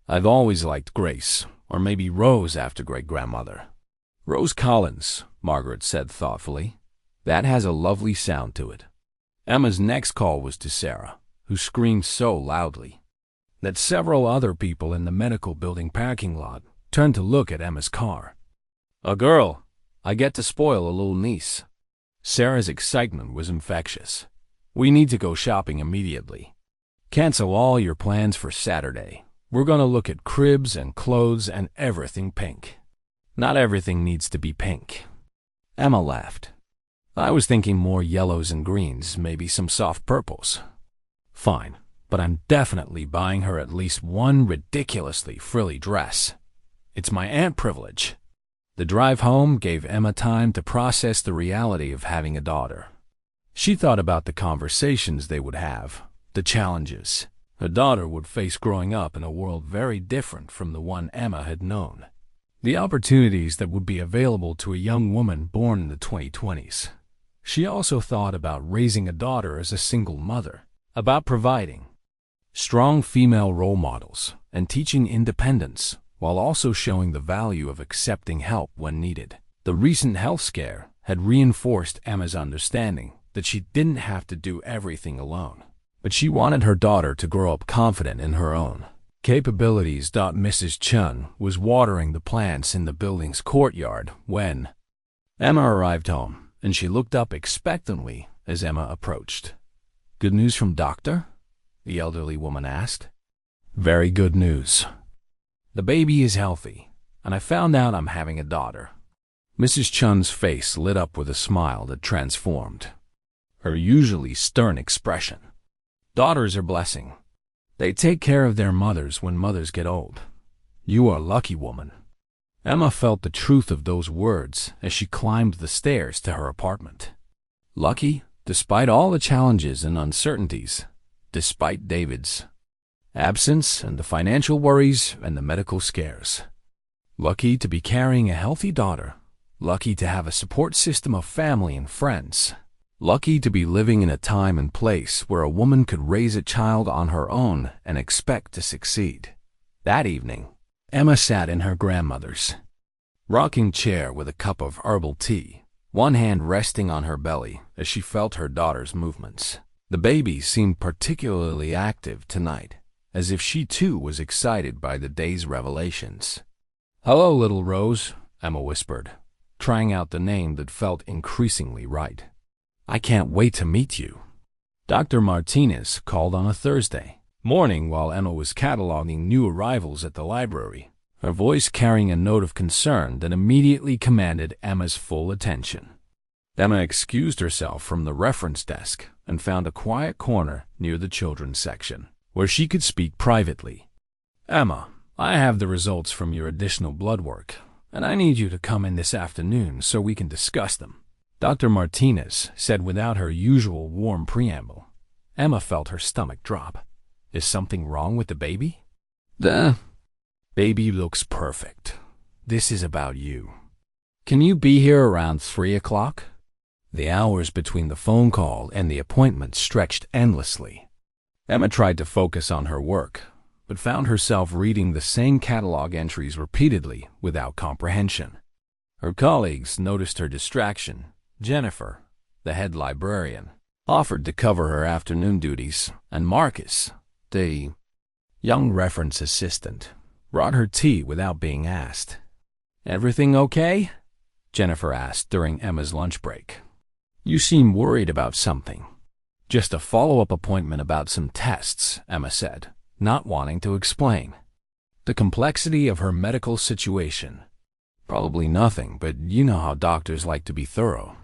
Speaker 1: "I've always liked Grace, or maybe Rose after great-grandmother." Rose Collins, Margaret said thoughtfully. That has a lovely sound to it. Emma's next call was to Sarah, who screamed so loudly that several other people in the medical building parking lot turned to look at Emma's car. A girl. I get to spoil a little niece. Sarah's excitement was infectious. We need to go shopping immediately. Cancel all your plans for Saturday. We're going to look at cribs and clothes and everything pink. Not everything needs to be pink. Emma laughed. I was thinking more yellows and greens, maybe some soft purples. Fine, but I'm definitely buying her at least one ridiculously frilly dress. It's my aunt privilege. The drive home gave Emma time to process the reality of having a daughter. She thought about the conversations they would have, the challenges her daughter would face growing up in a world very different from the one Emma had known, the opportunities that would be available to a young woman born in the 2020s. She also thought about raising a daughter as a single mother, about providing strong female role models and teaching independence, while also showing the value of accepting help when needed. The recent health scare had reinforced Emma's understanding that she didn't have to do everything alone, but she wanted her daughter to grow up confident in her own capabilities. Mrs. Chun was watering the plants in the building's courtyard when Emma arrived home, and she looked up expectantly as Emma approached. Good news from doctor? The elderly woman asked. Very good news. The baby is healthy, and I found out I'm having a daughter. Mrs. Chun's face lit up with a smile that transformed her usually stern expression. Daughters are blessing. They take care of their mothers when mothers get old. You are a lucky woman. Emma felt the truth of those words as she climbed the stairs to her apartment. Lucky, despite all the challenges and uncertainties, despite David's absence and the financial worries and the medical scares. Lucky to be carrying a healthy daughter. Lucky to have a support system of family and friends. Lucky to be living in a time and place where a woman could raise a child on her own and expect to succeed. That evening, Emma sat in her grandmother's rocking chair with a cup of herbal tea, one hand resting on her belly as she felt her daughter's movements. The baby seemed particularly active tonight, as if she too was excited by the day's revelations. Hello, little Rose, Emma whispered, trying out the name that felt increasingly right. I can't wait to meet you. Dr. Martinez called on a Thursday morning while Emma was cataloging new arrivals at the library, her voice carrying a note of concern that immediately commanded Emma's full attention. Emma excused herself from the reference desk and found a quiet corner near the children's section, where she could speak privately. Emma, I have the results from your additional blood work, and I need you to come in this afternoon so we can discuss them. Dr. Martinez said without her usual warm preamble. Emma felt her stomach drop. Is something wrong with the baby? The baby looks perfect. This is about you. Can you be here around 3 o'clock? The hours between the phone call and the appointment stretched endlessly. Emma tried to focus on her work, but found herself reading the same catalog entries repeatedly without comprehension. Her colleagues noticed her distraction. Jennifer, the head librarian, offered to cover her afternoon duties, and Marcus, the young reference assistant, brought her tea without being asked. Everything okay? Jennifer asked during Emma's lunch break. You seem worried about something. Just a follow-up appointment about some tests, Emma said, not wanting to explain the complexity of her medical situation. Probably nothing, but you know how doctors like to be thorough.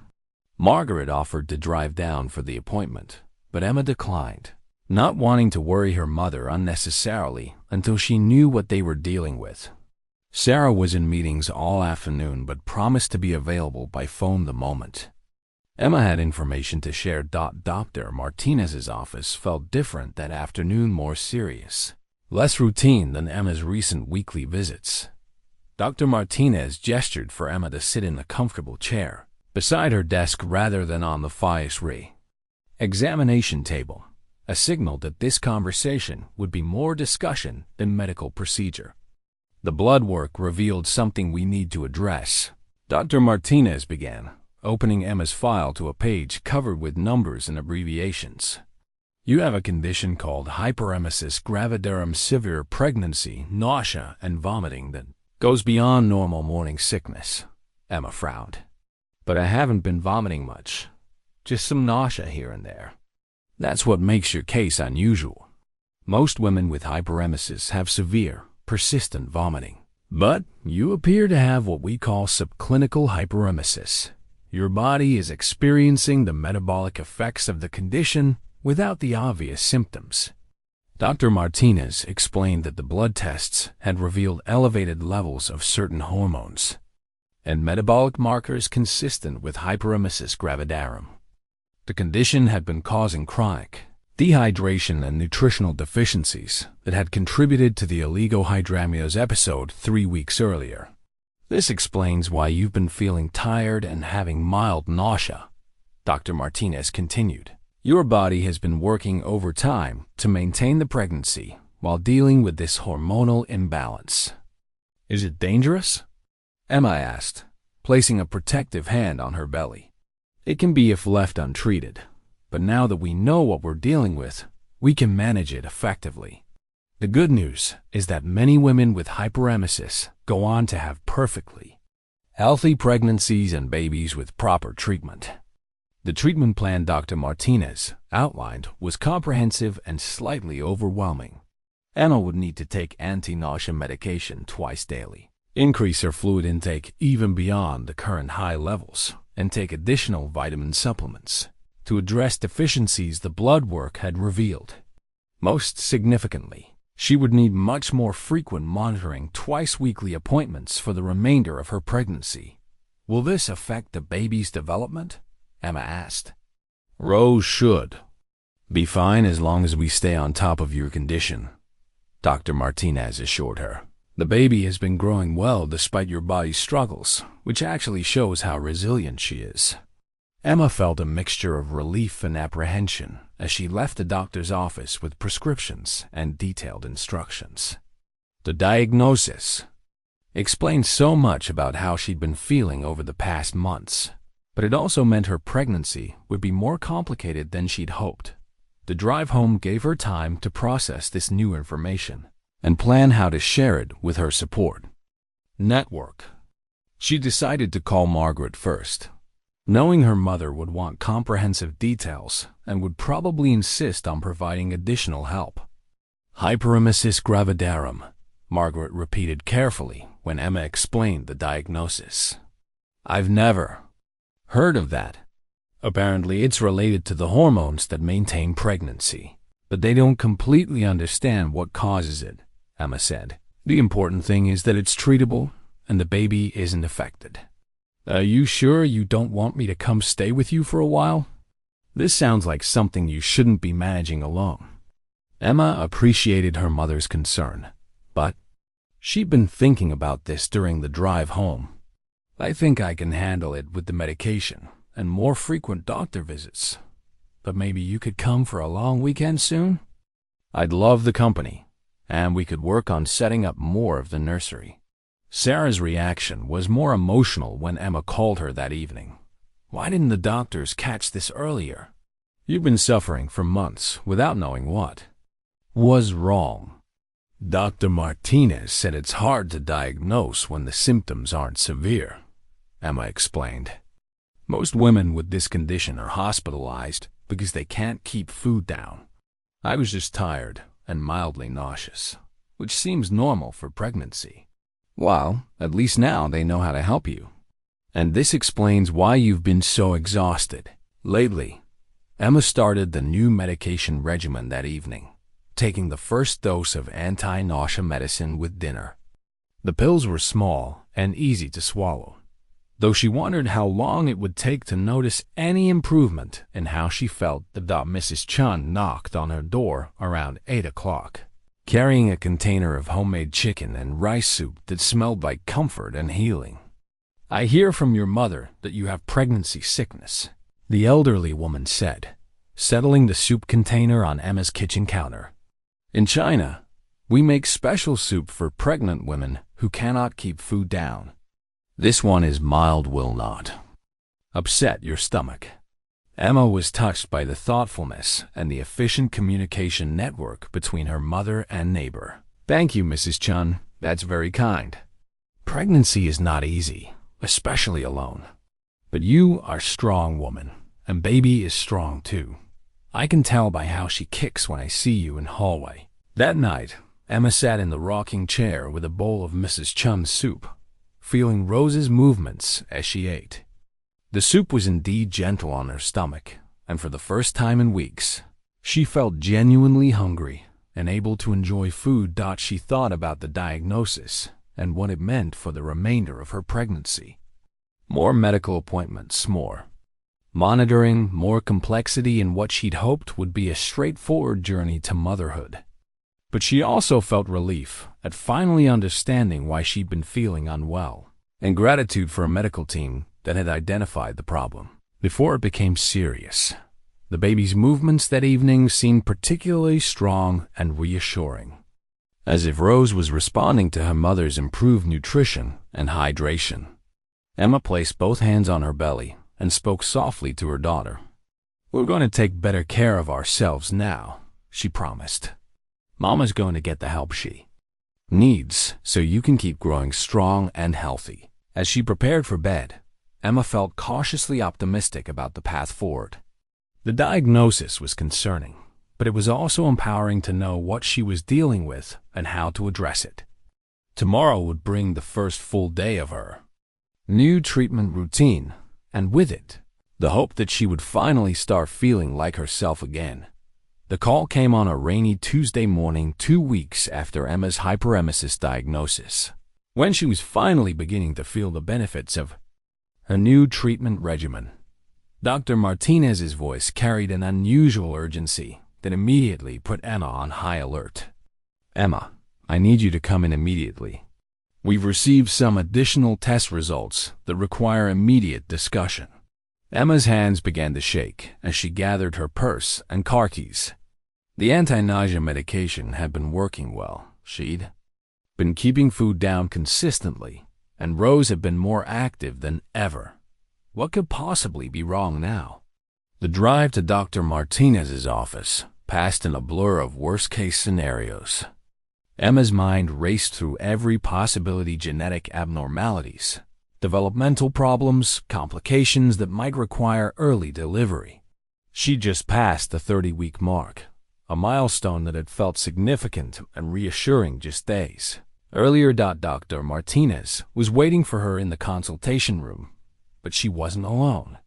Speaker 1: Margaret offered to drive down for the appointment, but Emma declined, not wanting to worry her mother unnecessarily until she knew what they were dealing with. Sarah was in meetings all afternoon but promised to be available by phone the moment. Emma had information to share. Dr. Martinez's office felt different that afternoon, more serious, less routine than Emma's recent weekly visits. Dr. Martinez gestured for Emma to sit in a comfortable chair beside her desk rather than on the FISRE examination table, a signal that this conversation would be more discussion than medical procedure. The blood work revealed something we need to address, Dr. Martinez began, opening Emma's file to a page covered with numbers and abbreviations. You have a condition called hyperemesis gravidarum, severe pregnancy, nausea, and vomiting that goes beyond normal morning sickness. Emma frowned. But I haven't been vomiting much. Just some nausea here and there. That's what makes your case unusual. Most women with hyperemesis have severe, persistent vomiting. But you appear to have what we call subclinical hyperemesis. Your body is experiencing the metabolic effects of the condition without the obvious symptoms. Dr. Martinez explained that the blood tests had revealed elevated levels of certain hormones and metabolic markers consistent with hyperemesis gravidarum. The condition had been causing chronic dehydration and nutritional deficiencies that had contributed to the oligohydramnios episode 3 weeks earlier. This explains why you've been feeling tired and having mild nausea, Dr. Martinez continued. Your body has been working overtime to maintain the pregnancy while dealing with this hormonal imbalance. Is it dangerous? Emma asked, placing a protective hand on her belly. It can be if left untreated, but now that we know what we're dealing with, we can manage it effectively. The good news is that many women with hyperemesis go on to have perfectly healthy pregnancies and babies with proper treatment. The treatment plan Dr. Martinez outlined was comprehensive and slightly overwhelming. Emma would need to take anti-nausea medication twice daily, increase her fluid intake even beyond the current high levels, and take additional vitamin supplements to address deficiencies the blood work had revealed. Most significantly, she would need much more frequent monitoring, twice-weekly appointments for the remainder of her pregnancy. Will this affect the baby's development? Emma asked. Rose should be fine as long as we stay on top of your condition, Dr. Martinez assured her. The baby has been growing well despite your body's struggles, which actually shows how resilient she is. Emma felt a mixture of relief and apprehension as she left the doctor's office with prescriptions and detailed instructions. The diagnosis explained so much about how she'd been feeling over the past months, but it also meant her pregnancy would be more complicated than she'd hoped. The drive home gave her time to process this new information and plan how to share it with her support network. She decided to call Margaret first, knowing her mother would want comprehensive details and would probably insist on providing additional help. Hyperemesis gravidarum, Margaret repeated carefully when Emma explained the diagnosis. I've never heard of that. Apparently it's related to the hormones that maintain pregnancy, but they don't completely understand what causes it, Emma said. The important thing is that it's treatable and the baby isn't affected. Are you sure you don't want me to come stay with you for a while? This sounds like something you shouldn't be managing alone. Emma appreciated her mother's concern, but she'd been thinking about this during the drive home. I think I can handle it with the medication and more frequent doctor visits. But maybe you could come for a long weekend soon? I'd love the company, and we could work on setting up more of the nursery. Sarah's reaction was more emotional when Emma called her that evening. Why didn't the doctors catch this earlier? You've been suffering for months without knowing what was wrong. Dr. Martinez said it's hard to diagnose when the symptoms aren't severe, Emma explained. Most women with this condition are hospitalized because they can't keep food down. I was just tired and mildly nauseous, which seems normal for pregnancy. Well, at least now they know how to help you. And this explains why you've been so exhausted. Lately, Emma started the new medication regimen that evening, taking the first dose of anti-nausea medicine with dinner. The pills were small and easy to swallow, though she wondered how long it would take to notice any improvement in how she felt the day Mrs. Chun knocked on her door around 8 o'clock, carrying a container of homemade chicken and rice soup that smelled like comfort and healing. I hear from your mother that you have pregnancy sickness, the elderly woman said, settling the soup container on Emma's kitchen counter. In China, we make special soup for pregnant women who cannot keep food down. This one is mild will not upset your stomach. Emma was touched by the thoughtfulness and the efficient communication network between her mother and neighbor. Thank you, Mrs. Chun. That's very kind. Pregnancy is not easy, especially alone. But you are a strong woman, and baby is strong too. I can tell by how she kicks when I see you in hallway. That night, Emma sat in the rocking chair with a bowl of Mrs. Chun's soup, feeling Rose's movements as she ate. The soup was indeed gentle on her stomach, and for the first time in weeks, she felt genuinely hungry and able to enjoy food. She thought about the diagnosis and what it meant for the remainder of her pregnancy. More medical appointments, more monitoring, more complexity in what she'd hoped would be a straightforward journey to motherhood. But she also felt relief at finally understanding why she'd been feeling unwell, and gratitude for a medical team that had identified the problem before it became serious. The baby's movements that evening seemed particularly strong and reassuring, as if Rose was responding to her mother's improved nutrition and hydration. Emma placed both hands on her belly and spoke softly to her daughter. "We're going to take better care of ourselves now," she promised. "Mama's going to get the help she needs so you can keep growing strong and healthy." As she prepared for bed, Emma felt cautiously optimistic about the path forward. The diagnosis was concerning, but it was also empowering to know what she was dealing with and how to address it. Tomorrow would bring the first full day of her new treatment routine, and with it, the hope that she would finally start feeling like herself again. The call came on a rainy Tuesday morning 2 weeks after Emma's hyperemesis diagnosis, when she was finally beginning to feel the benefits of her new treatment regimen. Dr. Martinez's voice carried an unusual urgency that immediately put Emma on high alert. "Emma, I need you to come in immediately. We've received some additional test results that require immediate discussion." Emma's hands began to shake as she gathered her purse and car keys. The anti-nausea medication had been working well. She'd been keeping food down consistently, and Rose had been more active than ever. What could possibly be wrong now? The drive to Dr. Martinez's office passed in a blur of worst-case scenarios. Emma's mind raced through every possibility: genetic abnormalities, developmental problems, complications that might require early delivery. She just passed the 30-week mark, a milestone that had felt significant and reassuring just days earlier. Dr. Martinez was waiting for her in the consultation room, but she wasn't alone.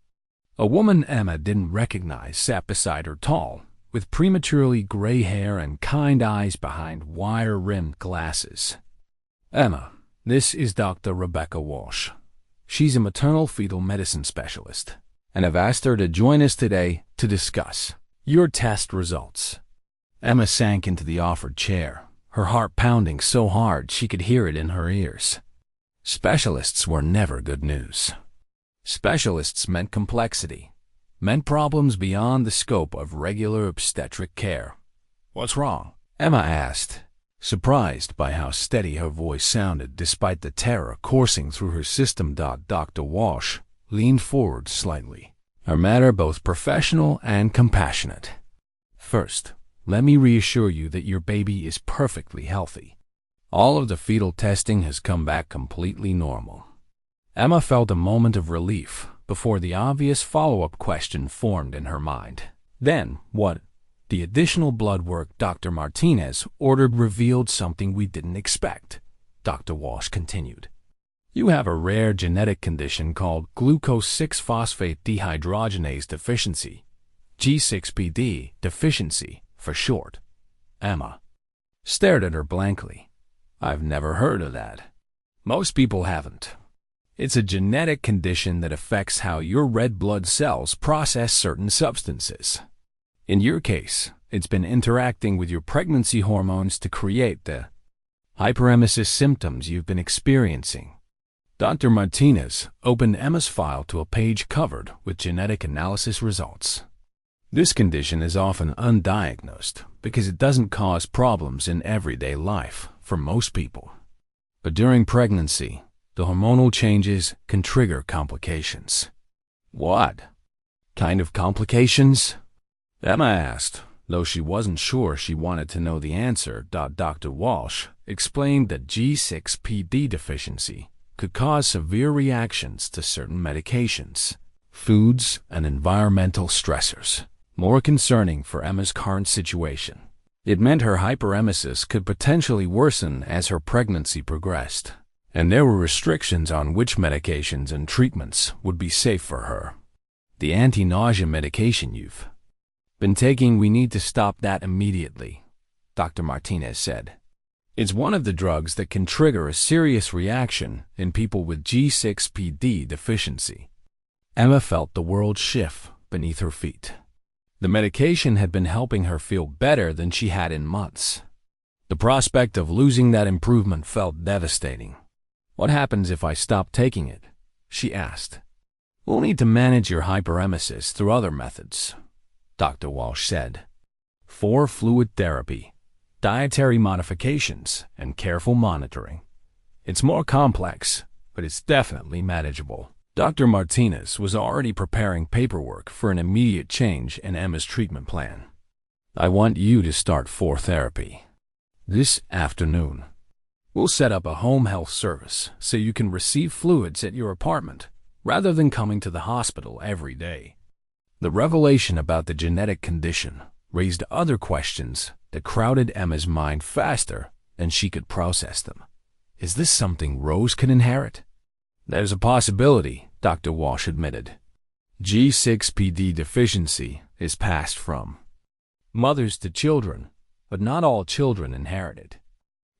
Speaker 1: A woman Emma didn't recognize sat beside her, tall, with prematurely gray hair and kind eyes behind wire-rimmed glasses. "Emma, this is Dr. Rebecca Walsh. She's a maternal-fetal medicine specialist, and I've asked her to join us today to discuss your test results." Emma sank into the offered chair, her heart pounding so hard she could hear it in her ears. Specialists were never good news. Specialists meant complexity, meant problems beyond the scope of regular obstetric care. "What's wrong?" Emma asked, surprised by how steady her voice sounded despite the terror coursing through her system. Dr. Walsh leaned forward slightly, her manner both professional and compassionate. "First, let me reassure you that your baby is perfectly healthy. All of the fetal testing has come back completely normal." Emma felt a moment of relief before the obvious follow-up question formed in her mind. "Then, what?" "The additional blood work Dr. Martinez ordered revealed something we didn't expect," Dr. Walsh continued. "You have a rare genetic condition called glucose 6-phosphate dehydrogenase deficiency, G6PD deficiency for short." Emma stared at her blankly. "I've never heard of that." "Most people haven't. It's a genetic condition that affects how your red blood cells process certain substances. In your case, it's been interacting with your pregnancy hormones to create the hyperemesis symptoms you've been experiencing." Dr. Martinez opened Emma's file to a page covered with genetic analysis results. "This condition is often undiagnosed because it doesn't cause problems in everyday life for most people. But during pregnancy, The hormonal changes can trigger complications. What kind of complications? Emma asked, though she wasn't sure she wanted to know the answer. Dr. Walsh explained that G6PD deficiency could cause severe reactions to certain medications, foods, and environmental stressors. More concerning for Emma's current situation, it meant her hyperemesis could potentially worsen as her pregnancy progressed, and there were restrictions on which medications and treatments would be safe for her. The anti-nausea medication you've been taking, we need to stop that immediately, Dr. Martinez said. It's one of the drugs that can trigger a serious reaction in people with G6PD deficiency. Emma felt the world shift beneath her feet. The medication had been helping her feel better than she had in months. The prospect of losing that improvement felt devastating. What happens if I stop taking it? She asked. We'll need to manage your hyperemesis through other methods, Dr. Walsh said. Fluid therapy, dietary modifications, and careful monitoring. It's more complex, but it's definitely manageable. Dr. Martinez was already preparing paperwork for an immediate change in Emma's treatment plan. I want you to start therapy this afternoon. We'll set up a home health service so you can receive fluids at your apartment rather than coming to the hospital every day. The revelation about the genetic condition raised other questions that crowded Emma's mind faster than she could process them. Is this something Rose could inherit? There's a possibility, Dr. Walsh admitted. G6PD deficiency is passed from mothers to children, but not all children inherit it.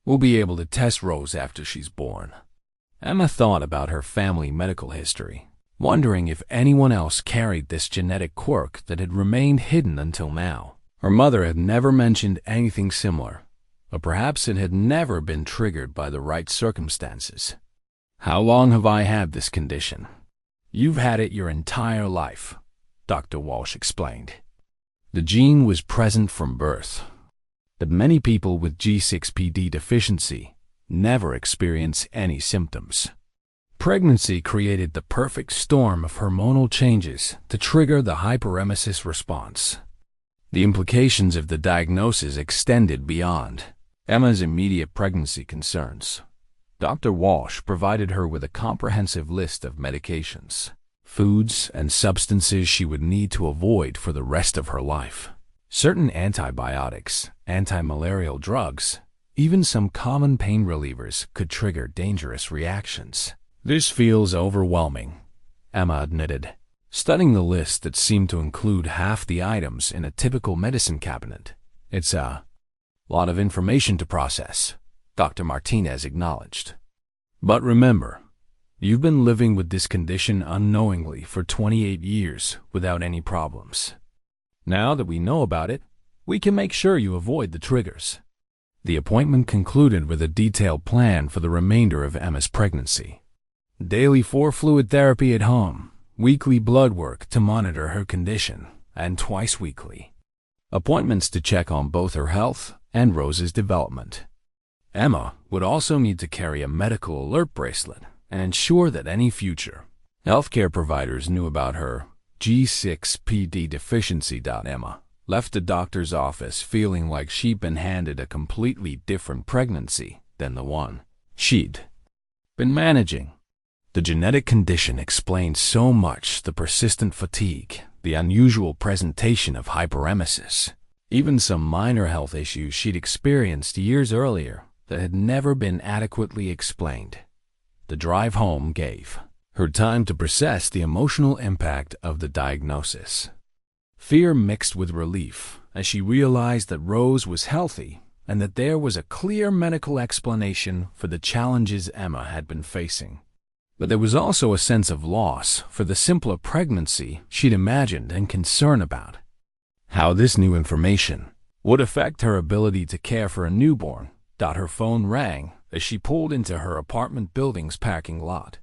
Speaker 1: We'll be able to test Rose after she's born. Emma thought about her family medical history, wondering if anyone else carried this genetic quirk that had remained hidden until now. Her mother had never mentioned anything similar, but perhaps it had never been triggered by the right circumstances. How long have I had this condition? You've had it your entire life, Dr. Walsh explained. The gene was present from birth, but many people with G6PD deficiency never experience any symptoms. Pregnancy created the perfect storm of hormonal changes to trigger the hyperemesis response. The implications of the diagnosis extended beyond Emma's immediate pregnancy concerns. Dr. Walsh provided her with a comprehensive list of medications, foods, and substances she would need to avoid for the rest of her life. Certain antibiotics, anti-malarial drugs, even some common pain relievers could trigger dangerous reactions. This feels overwhelming, Emma admitted, studying the list that seemed to include half the items in a typical medicine cabinet. It's a lot of information to process, Dr. Martinez acknowledged. But remember, you've been living with this condition unknowingly for 28 years without any problems. Now that we know about it, we can make sure you avoid the triggers. The appointment concluded with a detailed plan for the remainder of Emma's pregnancy. Daily fluid therapy at home, weekly blood work to monitor her condition, and twice weekly appointments to check on both her health and Rose's development. Emma would also need to carry a medical alert bracelet and ensure that any future healthcare providers knew about her G6PD deficiency. Emma left the doctor's office feeling like she'd been handed a completely different pregnancy than the one she'd been managing. The genetic condition explained so much: the persistent fatigue, the unusual presentation of hyperemesis, even some minor health issues she'd experienced years earlier that had never been adequately explained. The drive home gave her time to process the emotional impact of the diagnosis. Fear mixed with relief as she realized that Rose was healthy and that there was a clear medical explanation for the challenges Emma had been facing. But there was also a sense of loss for the simpler pregnancy she'd imagined and concern about how this new information would affect her ability to care for a newborn. Her phone rang as she pulled into her apartment building's parking lot.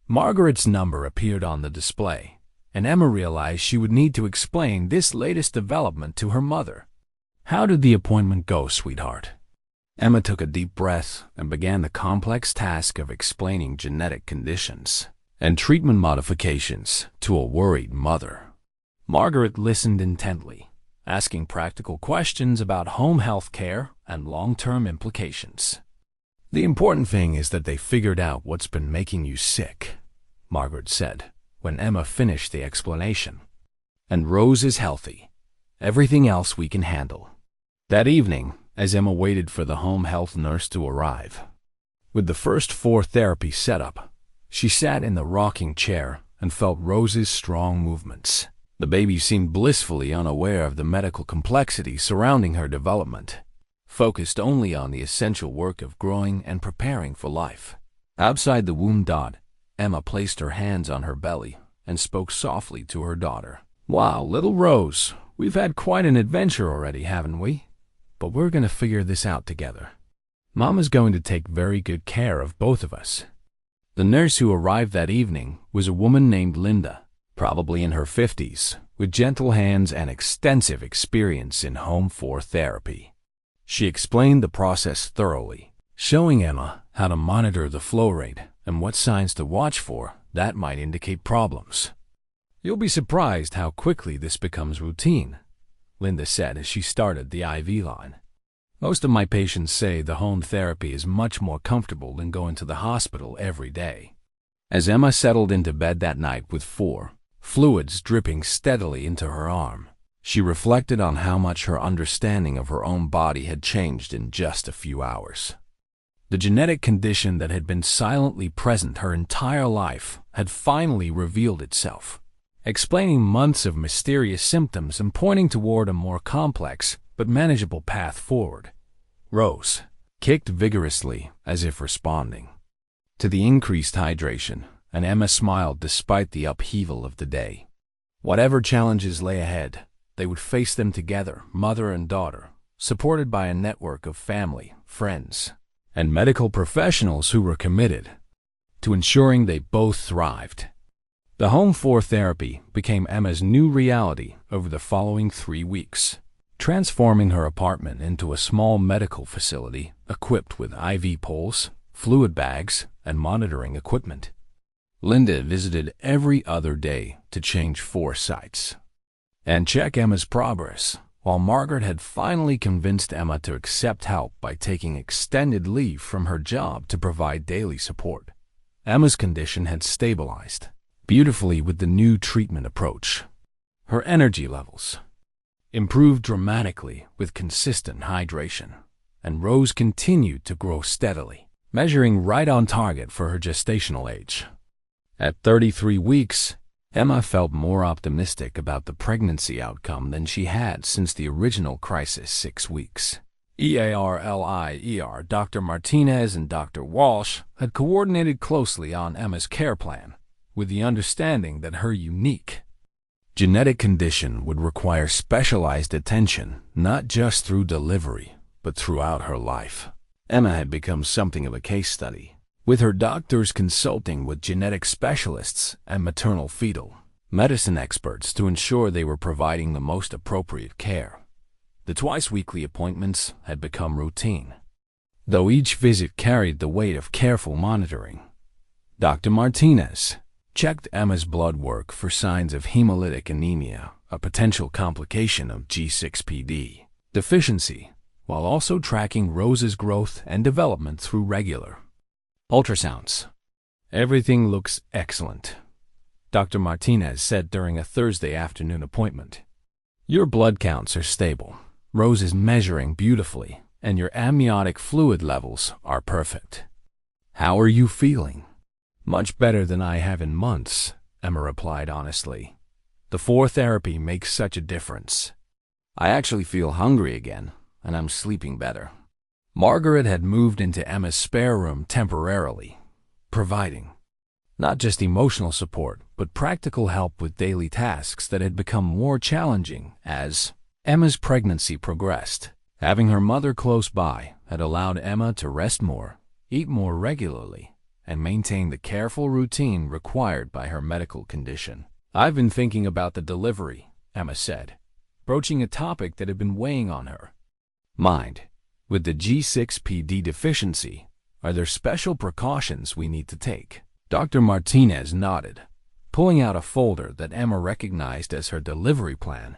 Speaker 1: Margaret's number appeared on the display, and Emma realized she would need to explain this latest development to her mother. How did the appointment go, sweetheart? Emma took a deep breath and began the complex task of explaining genetic conditions and treatment modifications to a worried mother. Margaret listened intently, asking practical questions about home health care and long-term implications. "The important thing is that they figured out what's been making you sick," Margaret said when Emma finished the explanation. "And Rose is healthy. Everything else we can handle." That evening, as Emma waited for the home health nurse to arrive, with the first 4 therapies set up, she sat in the rocking chair and felt Rose's strong movements. The baby seemed blissfully unaware of the medical complexity surrounding her development, focused only on the essential work of growing and preparing for life. Outside the womb, Emma placed her hands on her belly and spoke softly to her daughter. "Wow, little Rose, we've had quite an adventure already, haven't we? But we're going to figure this out together. Mama's going to take very good care of both of us." The nurse who arrived that evening was a woman named Linda, probably in her 50s, with gentle hands and extensive experience in home therapy. She explained the process thoroughly, showing Emma how to monitor the flow rate and what signs to watch for that might indicate problems. "You'll be surprised how quickly this becomes routine," Linda said as she started the IV line. "Most of my patients say the home therapy is much more comfortable than going to the hospital every day." As Emma settled into bed that night with 4 fluids dripping steadily into her arm, she reflected on how much her understanding of her own body had changed in just a few hours. The genetic condition that had been silently present her entire life had finally revealed itself, explaining months of mysterious symptoms and pointing toward a more complex but manageable path forward. Rose kicked vigorously as if responding to the increased hydration, and Emma smiled despite the upheaval of the day. Whatever challenges lay ahead, they would face them together, mother and daughter, supported by a network of family, friends, and medical professionals who were committed to ensuring they both thrived. The home therapy became Emma's new reality over the following 3 weeks, transforming her apartment into a small medical facility equipped with IV poles, fluid bags, and monitoring equipment. Linda visited every other day to change 4 sites and check Emma's progress, while Margaret had finally convinced Emma to accept help by taking extended leave from her job to provide daily support. Emma's condition had stabilized beautifully with the new treatment approach. Her energy levels improved dramatically with consistent hydration, and Rose continued to grow steadily, measuring right on target for her gestational age. At 33 weeks, Emma felt more optimistic about the pregnancy outcome than she had since the original crisis 6 weeks. Dr. Martinez and Dr. Walsh had coordinated closely on Emma's care plan, with the understanding that her unique genetic condition would require specialized attention, not just through delivery, but throughout her life. Emma had become something of a case study, with her doctors consulting with genetic specialists and maternal fetal medicine experts to ensure they were providing the most appropriate care. The twice-weekly appointments had become routine, though each visit carried the weight of careful monitoring. Dr. Martinez checked Emma's blood work for signs of hemolytic anemia, a potential complication of G6PD deficiency, while also tracking Rose's growth and development through regular ultrasounds. "Everything looks excellent," Dr. Martinez said during a Thursday afternoon appointment. "Your blood counts are stable, Rose is measuring beautifully, and your amniotic fluid levels are perfect. How are you feeling?" "Much better than I have in months," Emma replied honestly. "The therapy makes such a difference. I actually feel hungry again, and I'm sleeping better." Margaret had moved into Emma's spare room temporarily, providing not just emotional support, but practical help with daily tasks that had become more challenging as Emma's pregnancy progressed. Having her mother close by had allowed Emma to rest more, eat more regularly, and maintain the careful routine required by her medical condition. "I've been thinking about the delivery," Emma said, broaching a topic that had been weighing on her mind. With the G6PD deficiency, are there special precautions we need to take? Dr. Martinez nodded, pulling out a folder that Emma recognized as her delivery plan,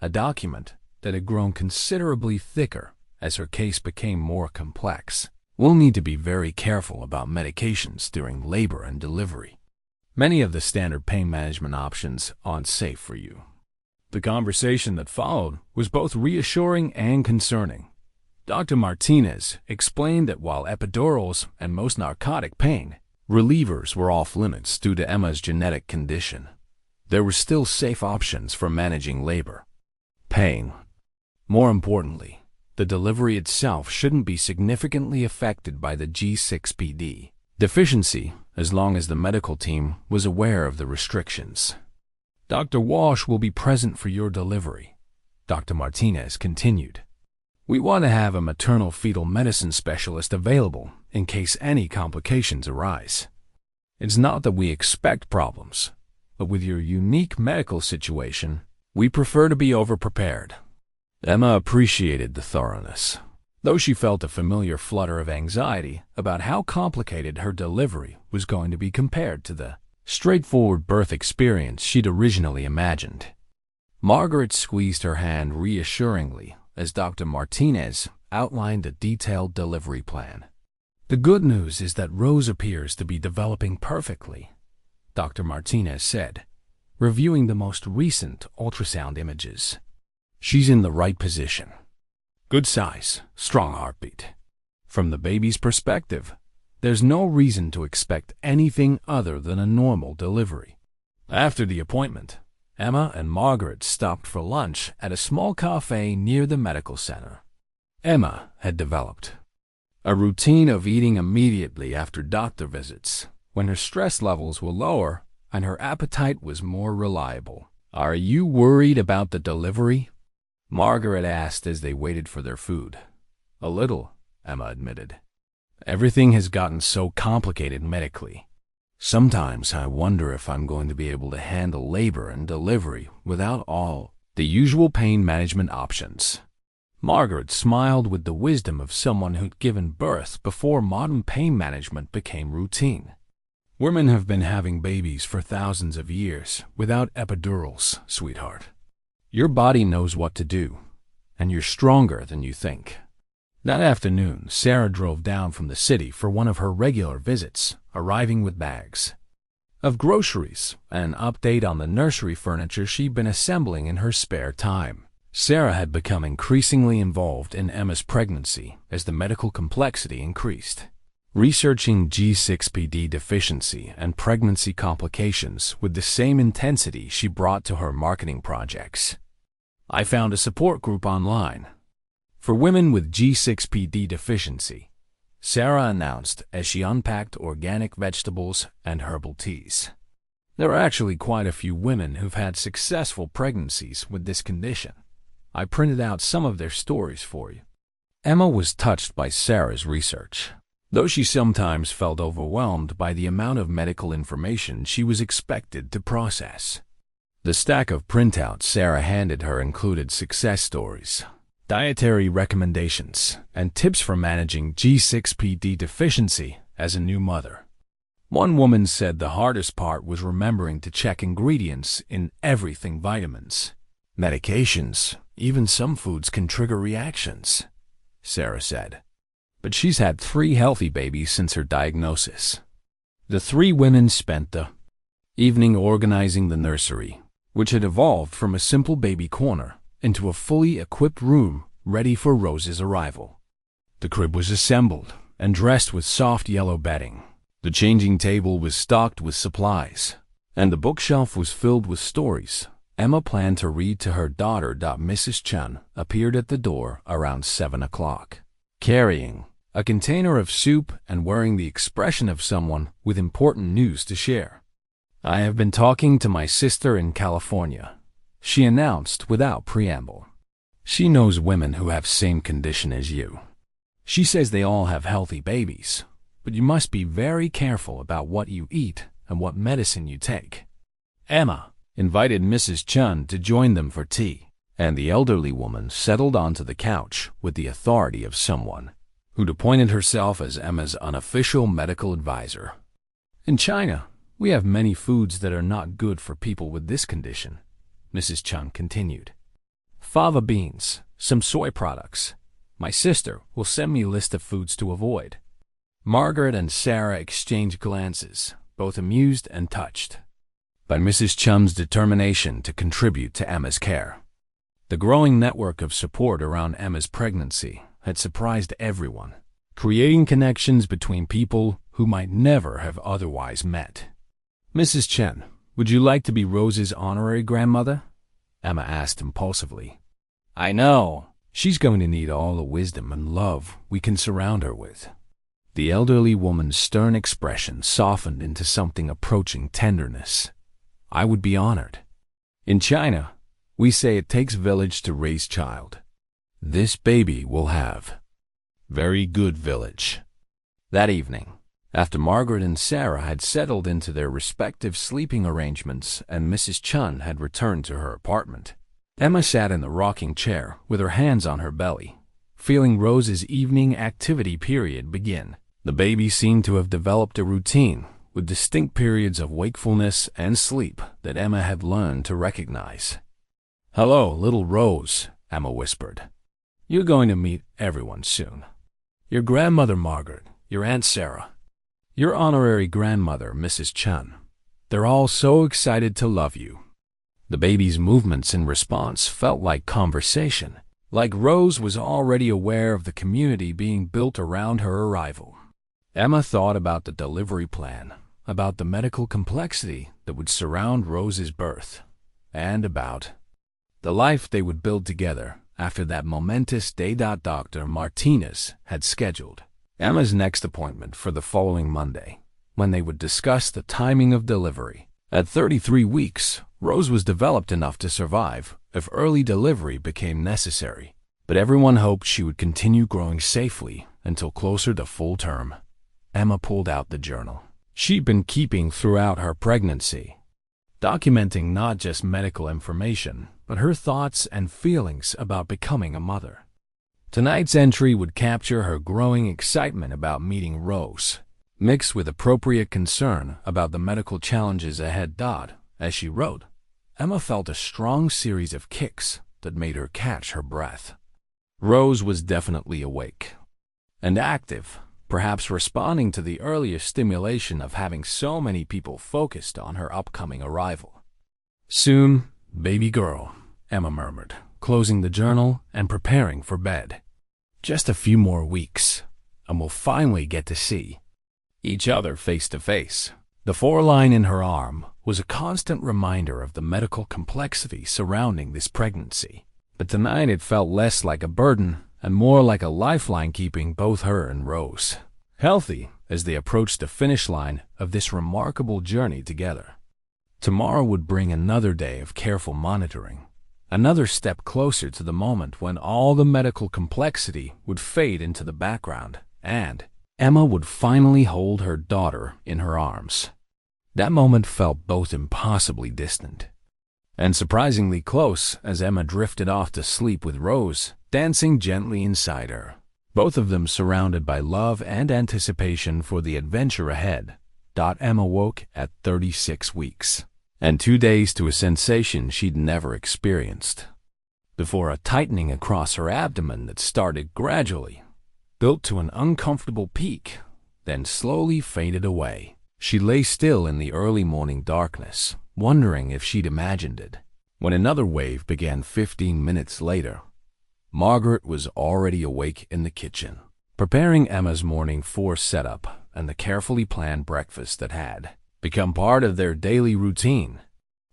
Speaker 1: a document that had grown considerably thicker as her case became more complex. We'll need to be very careful about medications during labor and delivery. Many of the standard pain management options aren't safe for you. The conversation that followed was both reassuring and concerning. Dr. Martinez explained that while epidurals and most narcotic pain relievers were off limits due to Emma's genetic condition, there were still safe options for managing labor pain. More importantly, the delivery itself shouldn't be significantly affected by the G6PD deficiency as long as the medical team was aware of the restrictions. Dr. Walsh will be present for your delivery, Dr. Martinez continued. We want to have a maternal fetal medicine specialist available in case any complications arise. It's not that we expect problems, but with your unique medical situation, we prefer to be overprepared. Emma appreciated the thoroughness, though she felt a familiar flutter of anxiety about how complicated her delivery was going to be compared to the straightforward birth experience she'd originally imagined. Margaret squeezed her hand reassuringly as Dr. Martinez outlined a detailed delivery plan. The good news is that Rose appears to be developing perfectly, Dr. Martinez said, reviewing the most recent ultrasound images. She's in the right position. Good size, strong heartbeat. From the baby's perspective, there's no reason to expect anything other than a normal delivery. After the appointment, Emma and Margaret stopped for lunch at a small cafe near the medical center. Emma had developed a routine of eating immediately after doctor visits, when her stress levels were lower and her appetite was more reliable. Are you worried about the delivery? Margaret asked as they waited for their food. A little, Emma admitted. Everything has gotten so complicated medically. Sometimes I wonder if I'm going to be able to handle labor and delivery without all the usual pain management options. Margaret smiled with the wisdom of someone who'd given birth before modern pain management became routine. Women have been having babies for thousands of years without epidurals, sweetheart. Your body knows what to do, and you're stronger than you think. That afternoon, Sarah drove down from the city for one of her regular visits, arriving with bags of groceries and an update on the nursery furniture she'd been assembling in her spare time. Sarah had become increasingly involved in Emma's pregnancy as the medical complexity increased, researching G6PD deficiency and pregnancy complications with the same intensity she brought to her marketing projects. I found a support group online for women with G6PD deficiency, Sarah announced as she unpacked organic vegetables and herbal teas. There are actually quite a few women who've had successful pregnancies with this condition. I printed out some of their stories for you. Emma was touched by Sarah's research, though she sometimes felt overwhelmed by the amount of medical information she was expected to process. The stack of printouts Sarah handed her included success stories, dietary recommendations, and tips for managing G6PD deficiency as a new mother. One woman said the hardest part was remembering to check ingredients in everything: vitamins, medications, even some foods can trigger reactions, Sarah said. But she's had 3 healthy babies since her diagnosis. The 3 women spent the evening organizing the nursery, which had evolved from a simple baby corner into a fully equipped room ready for Rose's arrival. The crib was assembled and dressed with soft yellow bedding. The changing table was stocked with supplies, and the bookshelf was filled with stories Emma planned to read to her daughter. Mrs. Chun appeared at the door around 7 o'clock, carrying a container of soup and wearing the expression of someone with important news to share. I have been talking to my sister in California, she announced without preamble. She knows women who have same condition as you. She says they all have healthy babies, but you must be very careful about what you eat and what medicine you take. Emma invited Mrs. Chun to join them for tea, and the elderly woman settled onto the couch with the authority of someone who'd appointed herself as Emma's unofficial medical advisor. In China, we have many foods that are not good for people with this condition, Mrs. Chen continued. Fava beans, some soy products. My sister will send me a list of foods to avoid. Margaret and Sarah exchanged glances, both amused and touched by Mrs. Chum's determination to contribute to Emma's care. The growing network of support around Emma's pregnancy had surprised everyone, creating connections between people who might never have otherwise met. Mrs. Chen, would you like to be Rose's honorary grandmother? Emma asked impulsively. I know. She's going to need all the wisdom and love we can surround her with. The elderly woman's stern expression softened into something approaching tenderness. I would be honored. In China, we say it takes village to raise child. This baby will have very good village. That evening, after Margaret and Sarah had settled into their respective sleeping arrangements and Mrs. Chun had returned to her apartment, Emma sat in the rocking chair with her hands on her belly, feeling Rose's evening activity period begin. The baby seemed to have developed a routine with distinct periods of wakefulness and sleep that Emma had learned to recognize. Hello, little Rose, Emma whispered. You're going to meet everyone soon. Your grandmother Margaret, your Aunt Sarah, your honorary grandmother Mrs. Chun. They're all so excited to love you. The baby's movements in response felt like conversation, like Rose was already aware of the community being built around her arrival. Emma thought about the delivery plan, about the medical complexity that would surround Rose's birth, and about the life they would build together after that momentous day Dr. Martinez had scheduled Emma's next appointment for the following Monday, when they would discuss the timing of delivery. At 33 weeks, Rose was developed enough to survive if early delivery became necessary, but everyone hoped she would continue growing safely until closer to full term. Emma pulled out the journal she'd been keeping throughout her pregnancy, documenting not just medical information, but her thoughts and feelings about becoming a mother. Tonight's entry would capture her growing excitement about meeting Rose, mixed with appropriate concern about the medical challenges ahead. As she wrote, Emma felt a strong series of kicks that made her catch her breath. Rose was definitely awake and active, perhaps responding to the earlier stimulation of having so many people focused on her upcoming arrival. Soon, baby girl, Emma murmured, closing the journal and preparing for bed. Just a few more weeks, and we'll finally get to see each other face to face. The foreline in her arm was a constant reminder of the medical complexity surrounding this pregnancy, but tonight it felt less like a burden and more like a lifeline keeping both her and Rose healthy as they approached the finish line of this remarkable journey together. Tomorrow would bring another day of careful monitoring, another step closer to the moment when all the medical complexity would fade into the background, and Emma would finally hold her daughter in her arms. That moment felt both impossibly distant and surprisingly close as Emma drifted off to sleep with Rose dancing gently inside her, both of them surrounded by love and anticipation for the adventure ahead. Emma woke at 36 weeks, and 2 days to a sensation she'd never experienced, before a tightening across her abdomen that started gradually, built to an uncomfortable peak, then slowly faded away. She lay still in the early morning darkness, wondering if she'd imagined it, when another wave began 15 minutes later. Margaret was already awake in the kitchen, preparing Emma's morning force setup and the carefully planned breakfast that had become part of their daily routine.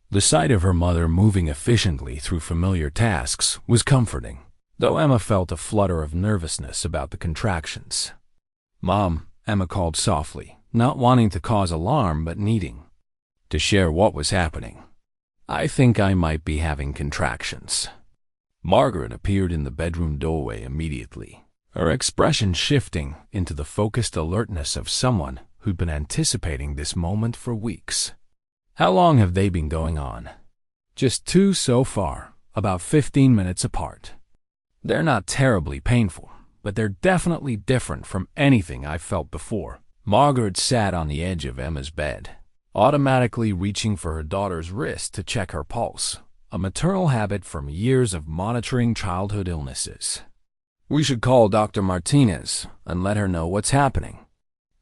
Speaker 1: The sight of her mother moving efficiently through familiar tasks was comforting, though Emma felt a flutter of nervousness about the contractions. "Mom," Emma called softly, not wanting to cause alarm but needing to share what was happening. "I think I might be having contractions." Margaret appeared in the bedroom doorway immediately, her expression shifting into the focused alertness of someone who'd been anticipating this moment for weeks. "How long have they been going on?" "Just 2 so far," about 15 minutes apart. They're not terribly painful, but they're definitely different from anything I've felt before. Margaret sat on the edge of Emma's bed, automatically reaching for her daughter's wrist to check her pulse, a maternal habit from years of monitoring childhood illnesses. "We should call Dr. Martinez and let her know what's happening."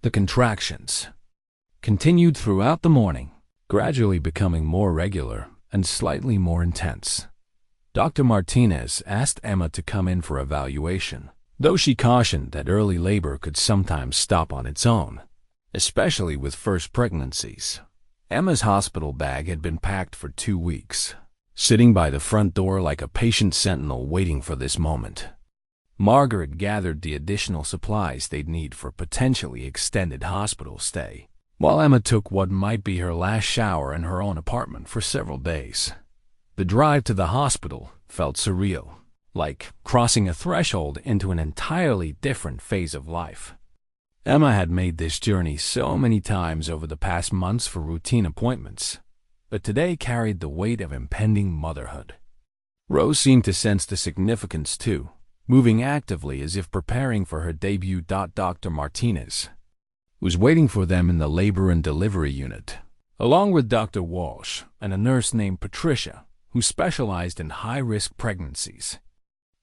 Speaker 1: The contractions continued throughout the morning, gradually becoming more regular and slightly more intense. Dr. Martinez asked Emma to come in for evaluation, though she cautioned that early labor could sometimes stop on its own, especially with first pregnancies. Emma's hospital bag had been packed for 2 weeks, sitting by the front door like a patient sentinel waiting for this moment. Margaret gathered the additional supplies they'd need for potentially extended hospital stay, while Emma took what might be her last shower in her own apartment for several days. The drive to the hospital felt surreal, like crossing a threshold into an entirely different phase of life. Emma had made this journey so many times over the past months for routine appointments, but today carried the weight of impending motherhood. Rose seemed to sense the significance too, moving actively as if preparing for her debut. Dr. Martinez was waiting for them in the labor and delivery unit, along with Dr. Walsh and a nurse named Patricia, who specialized in high-risk pregnancies.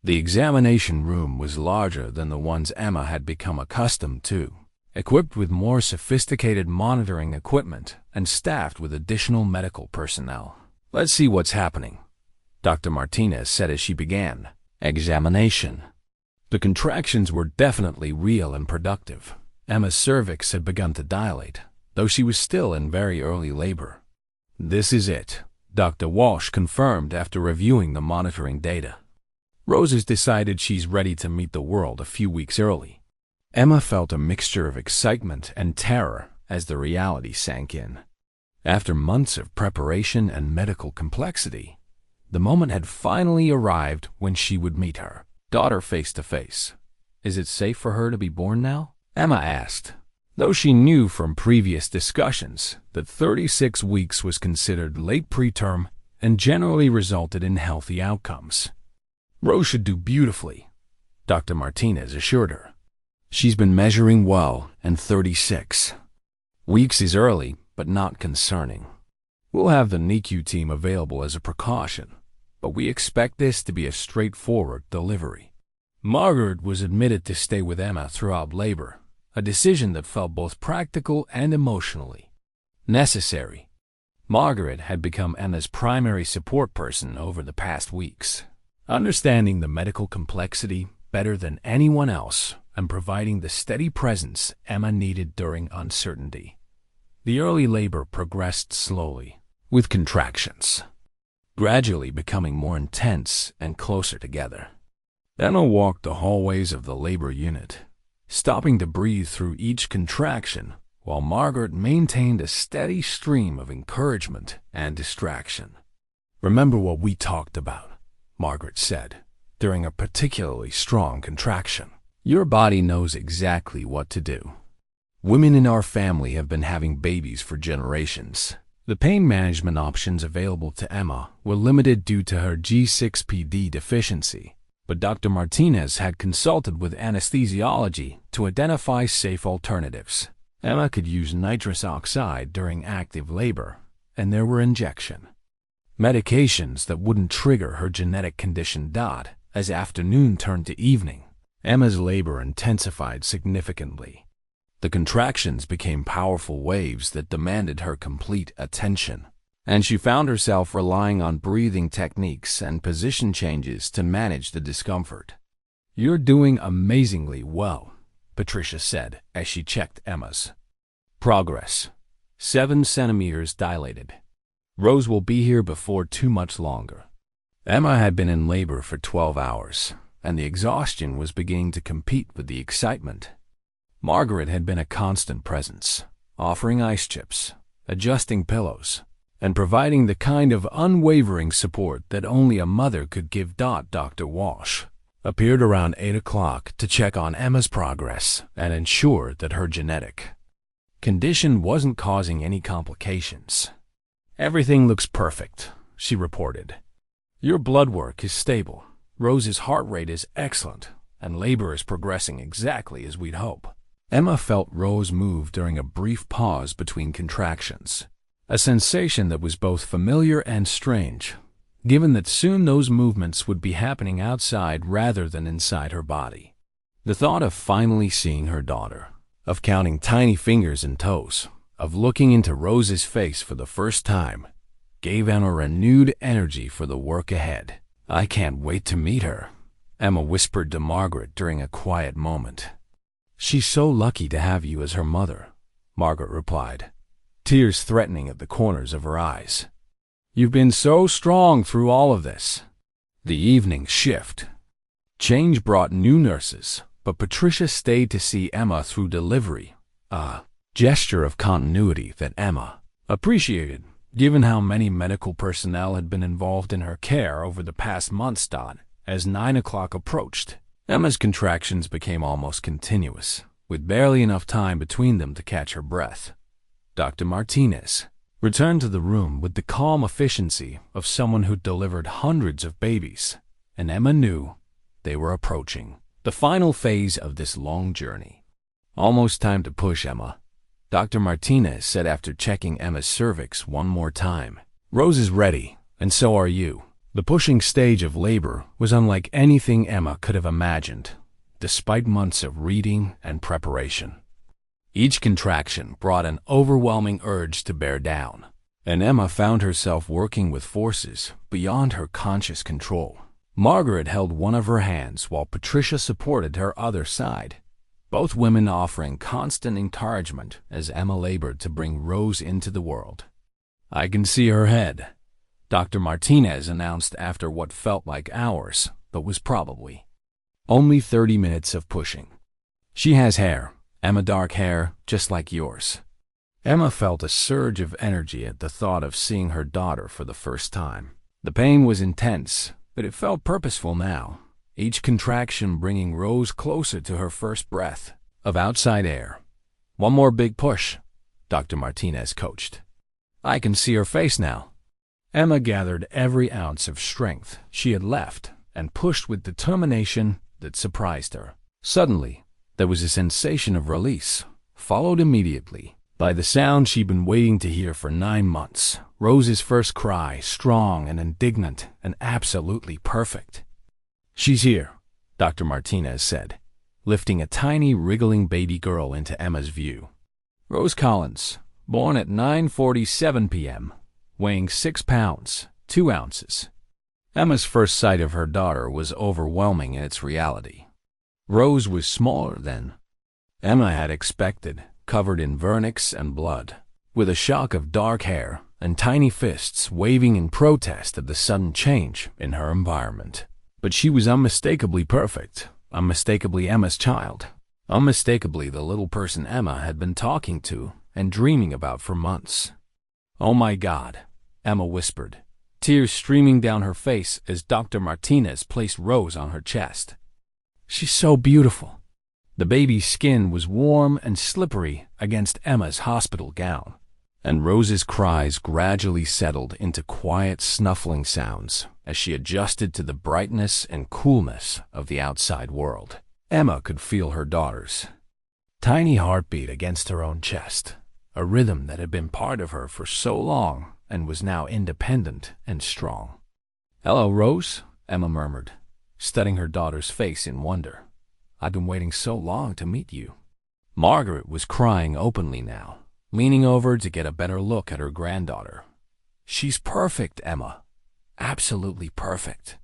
Speaker 1: The examination room was larger than the ones Emma had become accustomed to, equipped with more sophisticated monitoring equipment and staffed with additional medical personnel. "Let's see what's happening," Dr. Martinez said as she began examination. The contractions were definitely real and productive. Emma's cervix had begun to dilate, though she was still in very early labor. "This is it," Dr. Walsh confirmed after reviewing the monitoring data. Rose has decided she's ready to meet the world a few weeks early. Emma felt a mixture of excitement and terror as the reality sank in. After months of preparation and medical complexity, the moment had finally arrived when she would meet her daughter face to face. "Is it safe for her to be born now?" Emma asked, though she knew from previous discussions that 36 weeks was considered late preterm and generally resulted in healthy outcomes. "Rose should do beautifully," Dr. Martinez assured her. "She's been measuring well, and 36 weeks is early, but not concerning. We'll have the NICU team available as a precaution, but we expect this to be a straightforward delivery." Margaret was admitted to stay with Emma throughout labor, a decision that felt both practical and emotionally necessary. Margaret had become Emma's primary support person over the past weeks, understanding the medical complexity better than anyone else and providing the steady presence Emma needed during uncertainty. The early labor progressed slowly, with contractions gradually becoming more intense and closer together. Emma walked the hallways of the labor unit, stopping to breathe through each contraction, while Margaret maintained a steady stream of encouragement and distraction. "Remember what we talked about," Margaret said, during a particularly strong contraction. "Your body knows exactly what to do. Women in our family have been having babies for generations." The pain management options available to Emma were limited due to her G6PD deficiency, but Dr. Martinez had consulted with anesthesiology to identify safe alternatives. Emma could use nitrous oxide during active labor, and there were injection medications that wouldn't trigger her genetic condition. As afternoon turned to evening, Emma's labor intensified significantly. The contractions became powerful waves that demanded her complete attention, and she found herself relying on breathing techniques and position changes to manage the discomfort. "You're doing amazingly well," Patricia said as she checked Emma's progress. 7 centimeters dilated. "Rose will be here before too much longer." Emma had been in labor for 12 hours, and the exhaustion was beginning to compete with the excitement. Margaret had been a constant presence, offering ice chips, adjusting pillows, and providing the kind of unwavering support that only a mother could give. Dr. Walsh appeared around 8 o'clock to check on Emma's progress and ensure that her genetic condition wasn't causing any complications. "Everything looks perfect," she reported. Your blood work is stable, Rose's heart rate is excellent, and labor is progressing exactly as we'd hope. Emma felt Rose move during a brief pause between contractions, a sensation that was both familiar and strange, given that soon those movements would be happening outside rather than inside her body. The thought of finally seeing her daughter, of counting tiny fingers and toes, of looking into Rose's face for the first time, gave Emma renewed energy for the work ahead. "I can't wait to meet her," Emma whispered to Margaret during a quiet moment. "She's so lucky to have you as her mother," Margaret replied, tears threatening at the corners of her eyes. "You've been so strong through all of this." The evening shift. Change brought new nurses, but Patricia stayed to see Emma through delivery, a gesture of continuity that Emma appreciated, given how many medical personnel had been involved in her care over the past months. As 9 o'clock approached, Emma's contractions became almost continuous, with barely enough time between them to catch her breath. Dr. Martinez returned to the room with the calm efficiency of someone who'd delivered hundreds of babies, and Emma knew they were approaching the final phase of this long journey. "Almost time to push, Emma," Dr. Martinez said after checking Emma's cervix one more time. "Rose is ready, and so are you." The pushing stage of labor was unlike anything Emma could have imagined, despite months of reading and preparation. Each contraction brought an overwhelming urge to bear down, and Emma found herself working with forces beyond her conscious control. Margaret held one of her hands while Patricia supported her other side, both women offering constant encouragement as Emma labored to bring Rose into the world. "I can see her head," Dr. Martinez announced after what felt like hours, but was probably only 30 minutes of pushing. "She has hair, Emma, dark hair, just like yours." Emma felt a surge of energy at the thought of seeing her daughter for the first time. The pain was intense, but it felt purposeful now, each contraction bringing Rose closer to her first breath of outside air. "One more big push," Dr. Martinez coached. "I can see her face now." Emma gathered every ounce of strength she had left and pushed with determination that surprised her. Suddenly, there was a sensation of release, followed immediately by the sound she'd been waiting to hear for 9 months. Rose's first cry, strong and indignant and absolutely perfect. "She's here," Dr. Martinez said, lifting a tiny, wriggling baby girl into Emma's view. Rose Collins, born at 9:47 p.m., weighing 6 pounds, 2 ounces. Emma's first sight of her daughter was overwhelming in its reality. Rose was smaller than Emma had expected, covered in vernix and blood, with a shock of dark hair and tiny fists waving in protest at the sudden change in her environment. But she was unmistakably perfect, unmistakably Emma's child, unmistakably the little person Emma had been talking to and dreaming about for months. "Oh my God," Emma whispered, tears streaming down her face as Dr. Martinez placed Rose on her chest. "She's so beautiful." The baby's skin was warm and slippery against Emma's hospital gown, and Rose's cries gradually settled into quiet snuffling sounds as she adjusted to the brightness and coolness of the outside world. Emma could feel her daughter's tiny heartbeat against her own chest, a rhythm that had been part of her for so long and was now independent and strong. "Hello, Rose," Emma murmured, studying her daughter's face in wonder. "I've been waiting so long to meet you." Margaret was crying openly now, leaning over to get a better look at her granddaughter. "She's perfect, Emma. Absolutely perfect."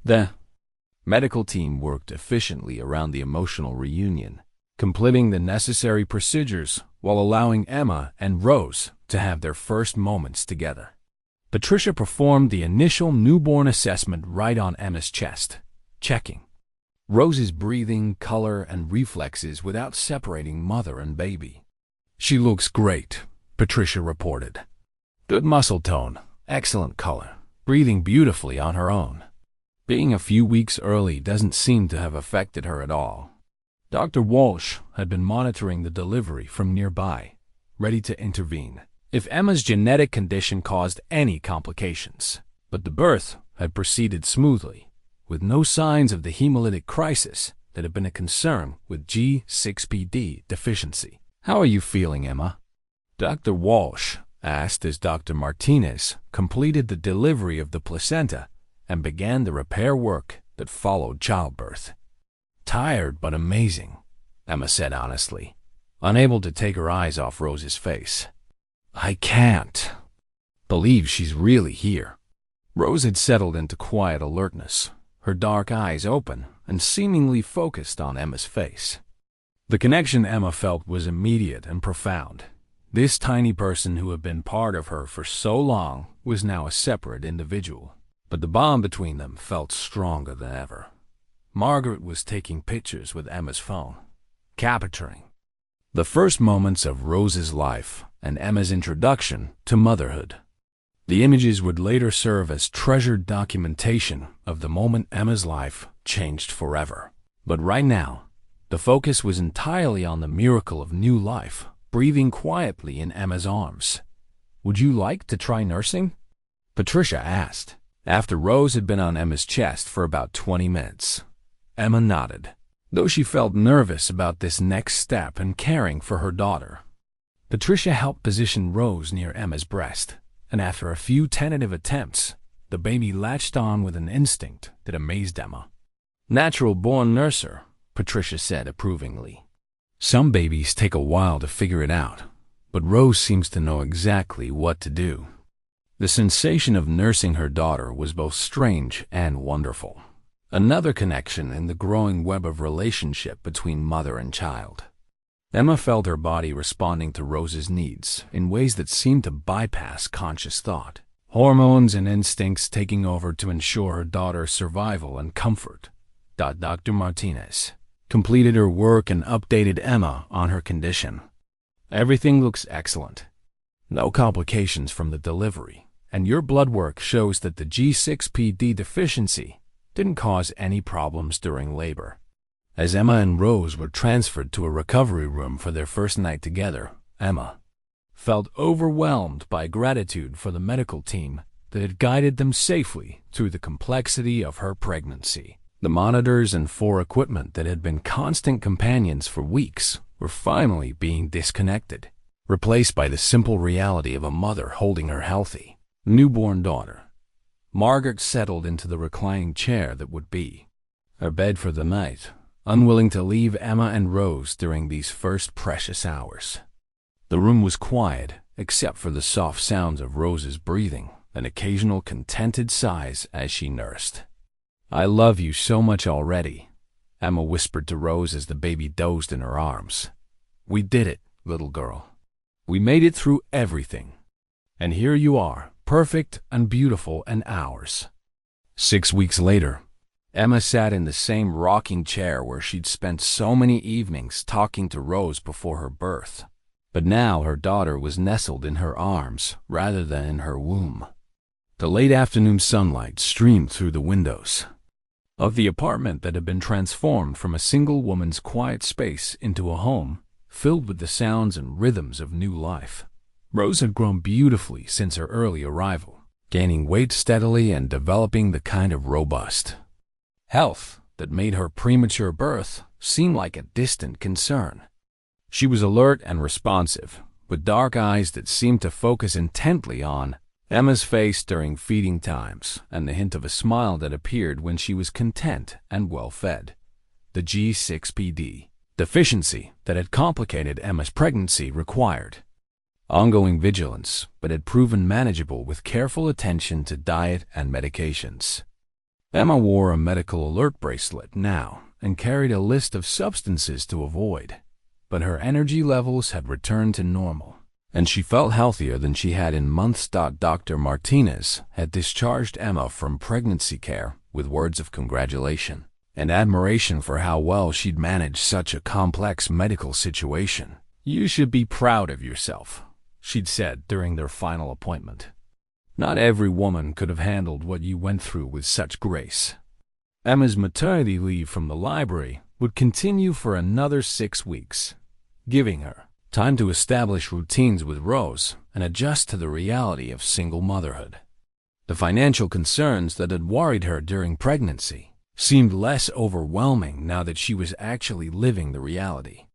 Speaker 1: The medical team worked efficiently around the emotional reunion, completing the necessary procedures while allowing Emma and Rose to have their first moments together. Patricia performed the initial newborn assessment right on Emma's chest, checking Rose's breathing, color, and reflexes without separating mother and baby. "She looks great," Patricia reported. "Good muscle tone, excellent color, breathing beautifully on her own. Being a few weeks early doesn't seem to have affected her at all." Dr. Walsh had been monitoring the delivery from nearby, ready to intervene if Emma's genetic condition caused any complications. But the birth had proceeded smoothly, with no signs of the hemolytic crisis that had been a concern with G6PD deficiency. "How are you feeling, Emma?" Dr. Walsh asked as Dr. Martinez completed the delivery of the placenta and began the repair work that followed childbirth. "Tired but amazing," Emma said honestly, unable to take her eyes off Rose's face. "I can't believe she's really here." Rose had settled into quiet alertness, her dark eyes open and seemingly focused on Emma's face. The connection Emma felt was immediate and profound. This tiny person who had been part of her for so long was now a separate individual, but the bond between them felt stronger than ever. Margaret was taking pictures with Emma's phone, capturing the first moments of Rose's life and Emma's introduction to motherhood. The images would later serve as treasured documentation of the moment Emma's life changed forever. But right now, the focus was entirely on the miracle of new life, breathing quietly in Emma's arms. "Would you like to try nursing?" Patricia asked, after Rose had been on Emma's chest for about 20 minutes. Emma nodded, though she felt nervous about this next step in caring for her daughter. Patricia helped position Rose near Emma's breast, and after a few tentative attempts, the baby latched on with an instinct that amazed Emma. "Natural-born nurser," Patricia said approvingly. "Some babies take a while to figure it out, but Rose seems to know exactly what to do." The sensation of nursing her daughter was both strange and wonderful. Another connection in the growing web of relationship between mother and child. Emma felt her body responding to Rose's needs in ways that seemed to bypass conscious thought. Hormones and instincts taking over to ensure her daughter's survival and comfort. Dr. Martinez completed her work and updated Emma on her condition. "Everything looks excellent. No complications from the delivery, and your blood work shows that the G6PD deficiency didn't cause any problems during labor." As Emma and Rose were transferred to a recovery room for their first night together, Emma felt overwhelmed by gratitude for the medical team that had guided them safely through the complexity of her pregnancy. The monitors and equipment that had been constant companions for weeks were finally being disconnected, replaced by the simple reality of a mother holding her healthy, newborn daughter. Margaret settled into the reclining chair that would be her bed for the night, unwilling to leave Emma and Rose during these first precious hours. The room was quiet, except for the soft sounds of Rose's breathing and occasional contented sighs as she nursed. "I love you so much already," Emma whispered to Rose as the baby dozed in her arms. "We did it, little girl. We made it through everything. And here you are, perfect and beautiful and ours." 6 weeks later, Emma sat in the same rocking chair where she'd spent so many evenings talking to Rose before her birth. But now her daughter was nestled in her arms rather than in her womb. The late afternoon sunlight streamed through the windows of the apartment that had been transformed from a single woman's quiet space into a home filled with the sounds and rhythms of new life. Rose had grown beautifully since her early arrival, gaining weight steadily and developing the kind of robust health that made her premature birth seem like a distant concern. She was alert and responsive, with dark eyes that seemed to focus intently on Emma's face during feeding times and the hint of a smile that appeared when she was content and well-fed. The G6PD deficiency that had complicated Emma's pregnancy required ongoing vigilance, but had proven manageable with careful attention to diet and medications. Emma wore a medical alert bracelet now and carried a list of substances to avoid, but her energy levels had returned to normal, and she felt healthier than she had in months. Dr. Martinez had discharged Emma from pregnancy care with words of congratulation and admiration for how well she'd managed such a complex medical situation. "You should be proud of yourself," she'd said during their final appointment. "Not every woman could have handled what you went through with such grace." Emma's maternity leave from the library would continue for another 6 weeks, giving her time to establish routines with Rose and adjust to the reality of single motherhood. The financial concerns that had worried her during pregnancy seemed less overwhelming now that she was actually living the reality.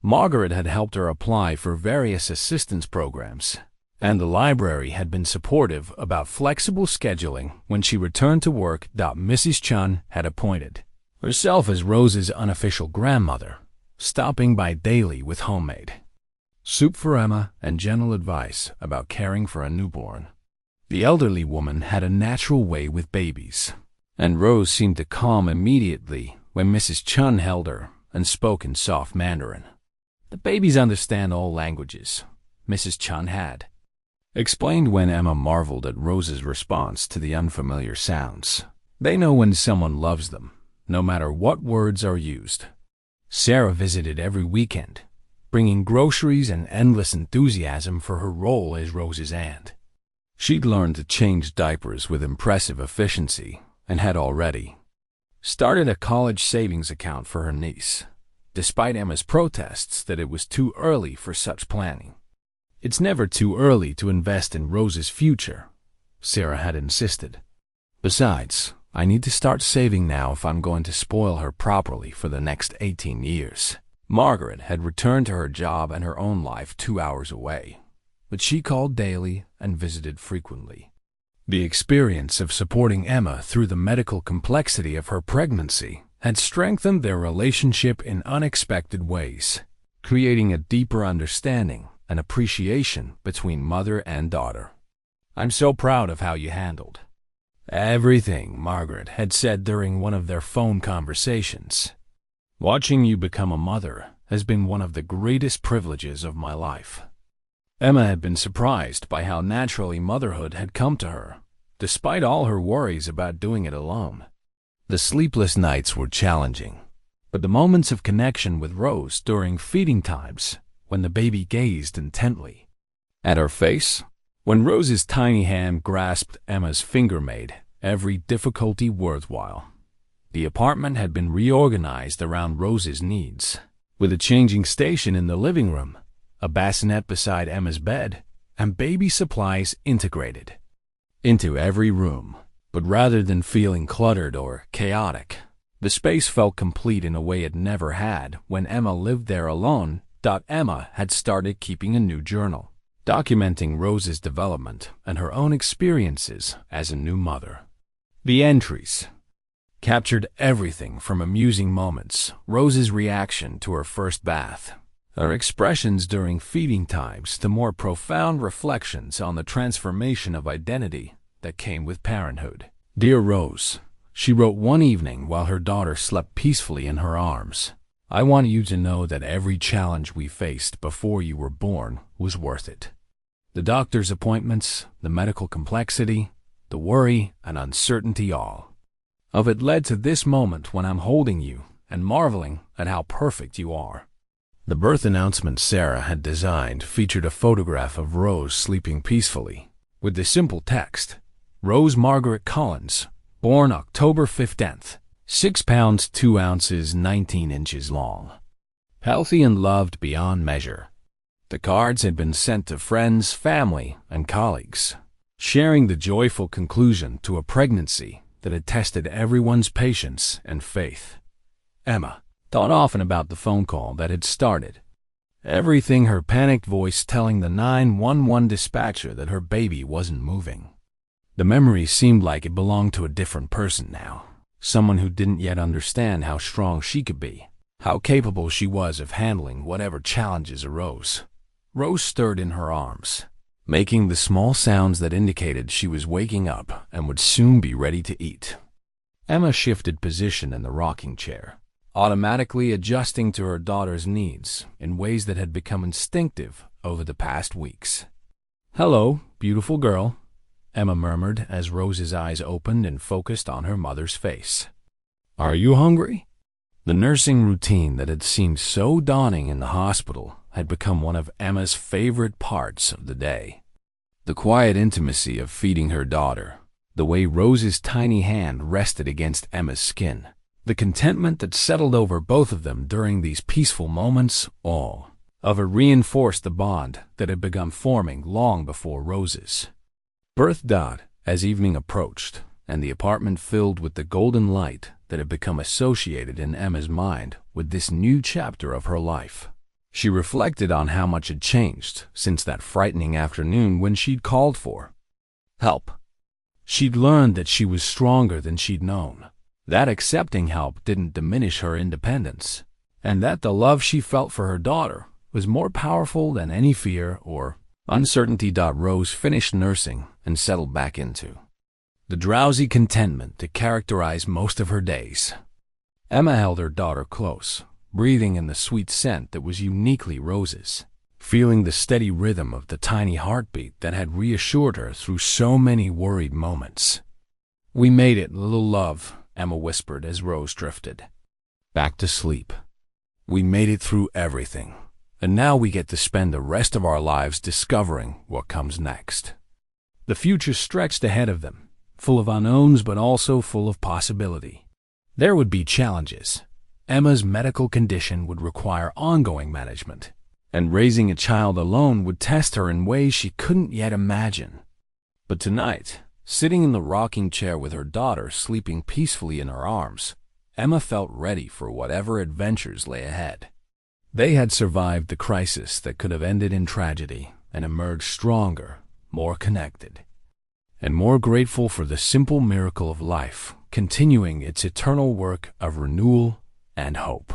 Speaker 1: Margaret had helped her apply for various assistance programs, and the library had been supportive about flexible scheduling when she returned to work. Mrs. Chun had appointed herself as Rose's unofficial grandmother, stopping by daily with homemade soup for Emma and gentle advice about caring for a newborn. The elderly woman had a natural way with babies, and Rose seemed to calm immediately when Mrs. Chun held her and spoke in soft Mandarin. "The babies understand all languages," Mrs. Chun had explained when Emma marveled at Rose's response to the unfamiliar sounds. "They know when someone loves them, no matter what words are used." Sarah visited every weekend, bringing groceries and endless enthusiasm for her role as Rose's aunt. She'd learned to change diapers with impressive efficiency and had already started a college savings account for her niece, despite Emma's protests that it was too early for such planning. "It's never too early to invest in Rose's future," Sarah had insisted. "Besides, I need to start saving now if I'm going to spoil her properly for the next 18 years. Margaret had returned to her job and her own life 2 hours away, but she called daily and visited frequently. The experience of supporting Emma through the medical complexity of her pregnancy had strengthened their relationship in unexpected ways, creating a deeper understanding and appreciation between mother and daughter. "I'm so proud of how you handled everything," Margaret had said during one of their phone conversations. "Watching you become a mother has been one of the greatest privileges of my life." Emma had been surprised by how naturally motherhood had come to her, despite all her worries about doing it alone. The sleepless nights were challenging, but the moments of connection with Rose during feeding times, when the baby gazed intently at her face, when Rose's tiny hand grasped Emma's finger, made every difficulty worthwhile. The apartment had been reorganized around Rose's needs, with a changing station in the living room, a bassinet beside Emma's bed, and baby supplies integrated into every room. But rather than feeling cluttered or chaotic, the space felt complete in a way it never had when Emma lived there alone. Emma had started keeping a new journal, documenting Rose's development and her own experiences as a new mother. The entries captured everything from amusing moments, Rose's reaction to her first bath, her expressions during feeding times, to more profound reflections on the transformation of identity that came with parenthood. "Dear Rose," she wrote one evening while her daughter slept peacefully in her arms, "I want you to know that every challenge we faced before you were born was worth it. The doctor's appointments, the medical complexity, the worry and uncertainty, all of it led to this moment when I'm holding you and marveling at how perfect you are." The birth announcement Sarah had designed featured a photograph of Rose sleeping peacefully, with the simple text, "Rose Margaret Collins, born October 15th, 6 pounds 2 ounces 19 inches long. Healthy and loved beyond measure." The cards had been sent to friends, family, and colleagues, sharing the joyful conclusion to a pregnancy that had tested everyone's patience and faith. Emma thought often about the phone call that had started everything, her panicked voice telling the 911 dispatcher that her baby wasn't moving. The memory seemed like it belonged to a different person now, someone who didn't yet understand how strong she could be, how capable she was of handling whatever challenges arose. Rose stirred in her arms, making the small sounds that indicated she was waking up and would soon be ready to eat. Emma shifted position in the rocking chair, automatically adjusting to her daughter's needs in ways that had become instinctive over the past weeks. "Hello, beautiful girl," Emma murmured as Rose's eyes opened and focused on her mother's face. "Are you hungry?" The nursing routine that had seemed so daunting in the hospital had become one of Emma's favorite parts of the day. The quiet intimacy of feeding her daughter, the way Rose's tiny hand rested against Emma's skin, the contentment that settled over both of them during these peaceful moments, all of it reinforced the bond that had begun forming long before Rose's birth. As evening approached, and the apartment filled with the golden light that had become associated in Emma's mind with this new chapter of her life, she reflected on how much had changed since that frightening afternoon when she'd called for help. She'd learned that she was stronger than she'd known, that accepting help didn't diminish her independence, and that the love she felt for her daughter was more powerful than any fear or uncertainty. Rose finished nursing and settled back into the drowsy contentment that characterized most of her days. Emma held her daughter close, breathing in the sweet scent that was uniquely Rose's, feeling the steady rhythm of the tiny heartbeat that had reassured her through so many worried moments. "We made it, little love," Emma whispered as Rose drifted back to sleep. "We made it through everything, and now we get to spend the rest of our lives discovering what comes next." The future stretched ahead of them, full of unknowns but also full of possibility. There would be challenges. Emma's medical condition would require ongoing management, and raising a child alone would test her in ways she couldn't yet imagine. But tonight, sitting in the rocking chair with her daughter sleeping peacefully in her arms, Emma felt ready for whatever adventures lay ahead. They had survived the crisis that could have ended in tragedy and emerged stronger, more connected, and more grateful for the simple miracle of life, continuing its eternal work of renewal and hope.